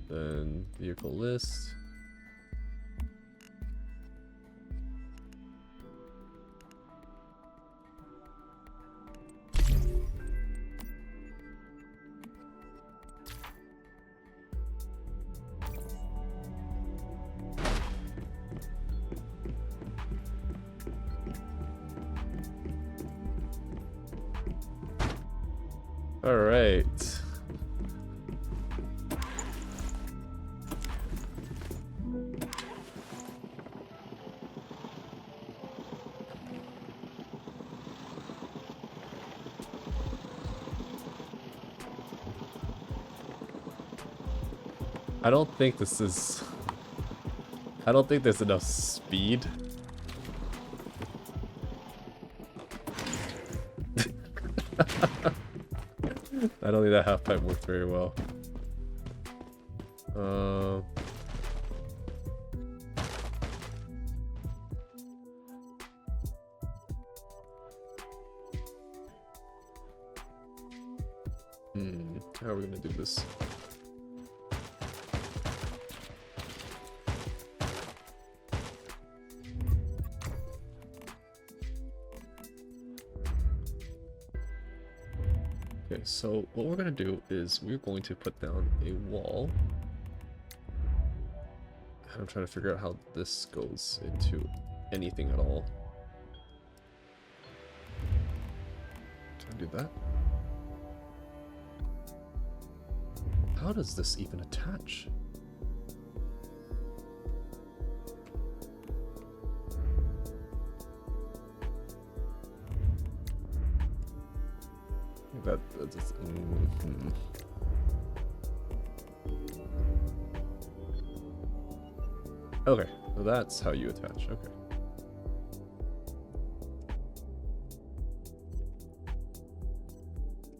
Then vehicle list. Alright. I don't think this is... I don't think there's enough speed. I don't think that half pipe worked very well. How are we gonna do this? Okay, so what we're gonna do is we're going to put down a wall. And I'm trying to figure out how this goes into anything at all. Can I do that? How does this even attach? That's Okay, so that's how you attach. Okay.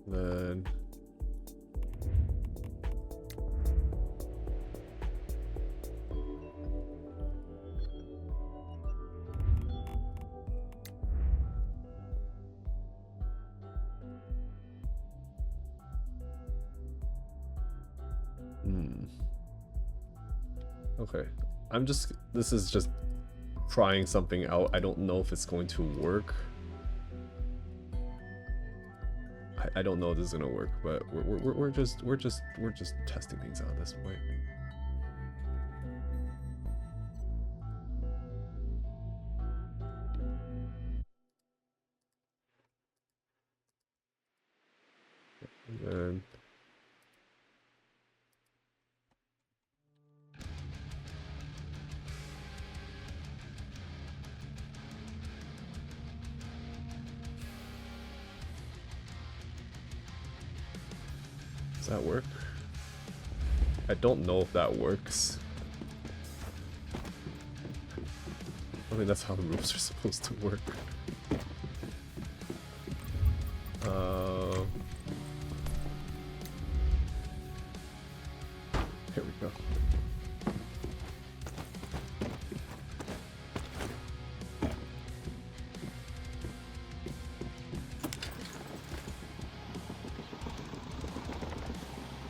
Then okay. This is just trying something out. I don't know if it's going to work. I don't know if this is gonna work, but we're just testing things out at this point. And does that work? I don't know if that works. I mean, that's how the roofs are supposed to work. Here we go.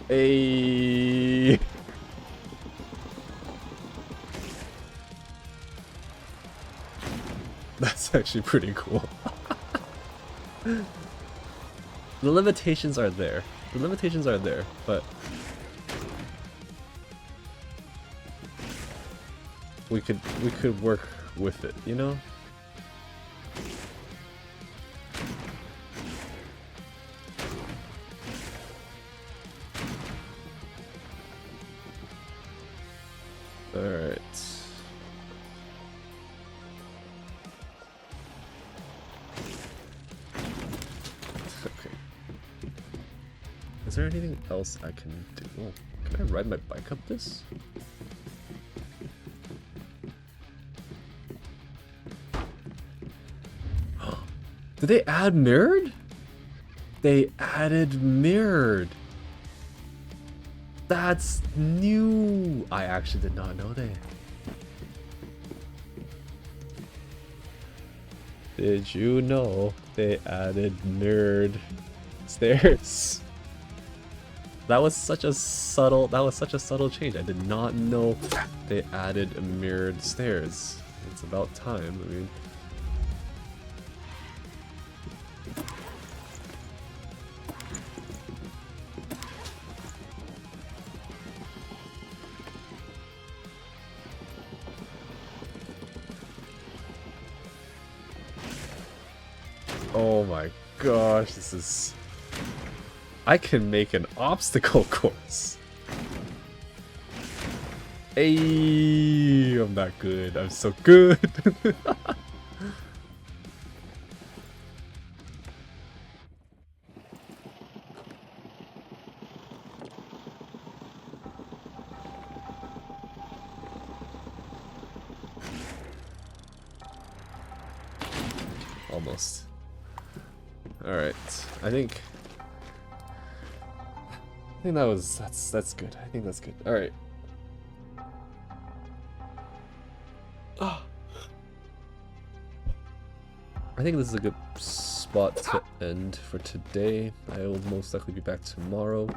Hey. That's actually pretty cool. The limitations are there. The limitations are there, but we could work with it, you know? Alright. Okay. Is there anything else I can do? Oh, can I ride my bike up this? Did they add mirrored? They added mirrored. That's new. I actually did not know that. Did you know they added mirrored stairs? That was such a subtle change. I did not know they added mirrored stairs. It's about time. I mean, oh my gosh, this is... I can make an obstacle course. Hey, I'm not good. I'm so good. Almost. Alright. I think that's good. I think that's good. Alright. I think this is a good spot to end for today. I will most likely be back tomorrow.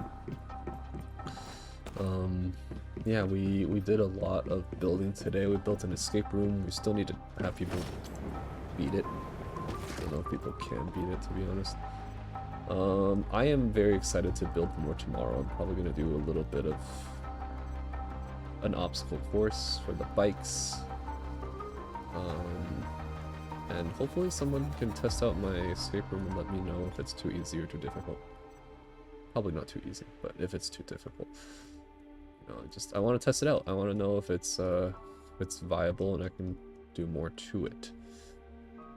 Yeah, we did a lot of building today. We built an escape room. We still need to have people beat it. I don't know if people can beat it, to be honest. I am very excited to build more tomorrow. I'm probably going to do a little bit of an obstacle course for the bikes. And hopefully someone can test out my escape room and let me know if it's too easy or too difficult. Probably not too easy, but if it's too difficult. You know, I want to test it out. I want to know if it's viable and I can do more to it.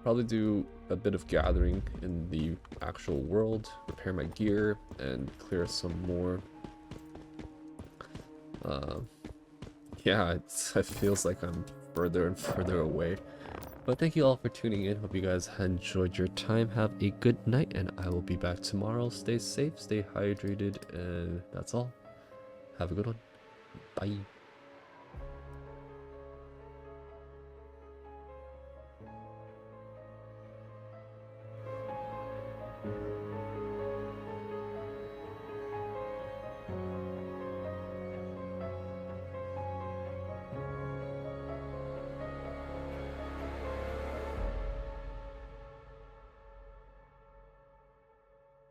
Probably do a bit of gathering in the actual world, repair my gear, and clear some more. Yeah, it feels like I'm further and further away. But thank you all for tuning in. Hope you guys enjoyed your time. Have a good night, and I will be back tomorrow. Stay safe, stay hydrated, and that's all. Have a good one. Bye.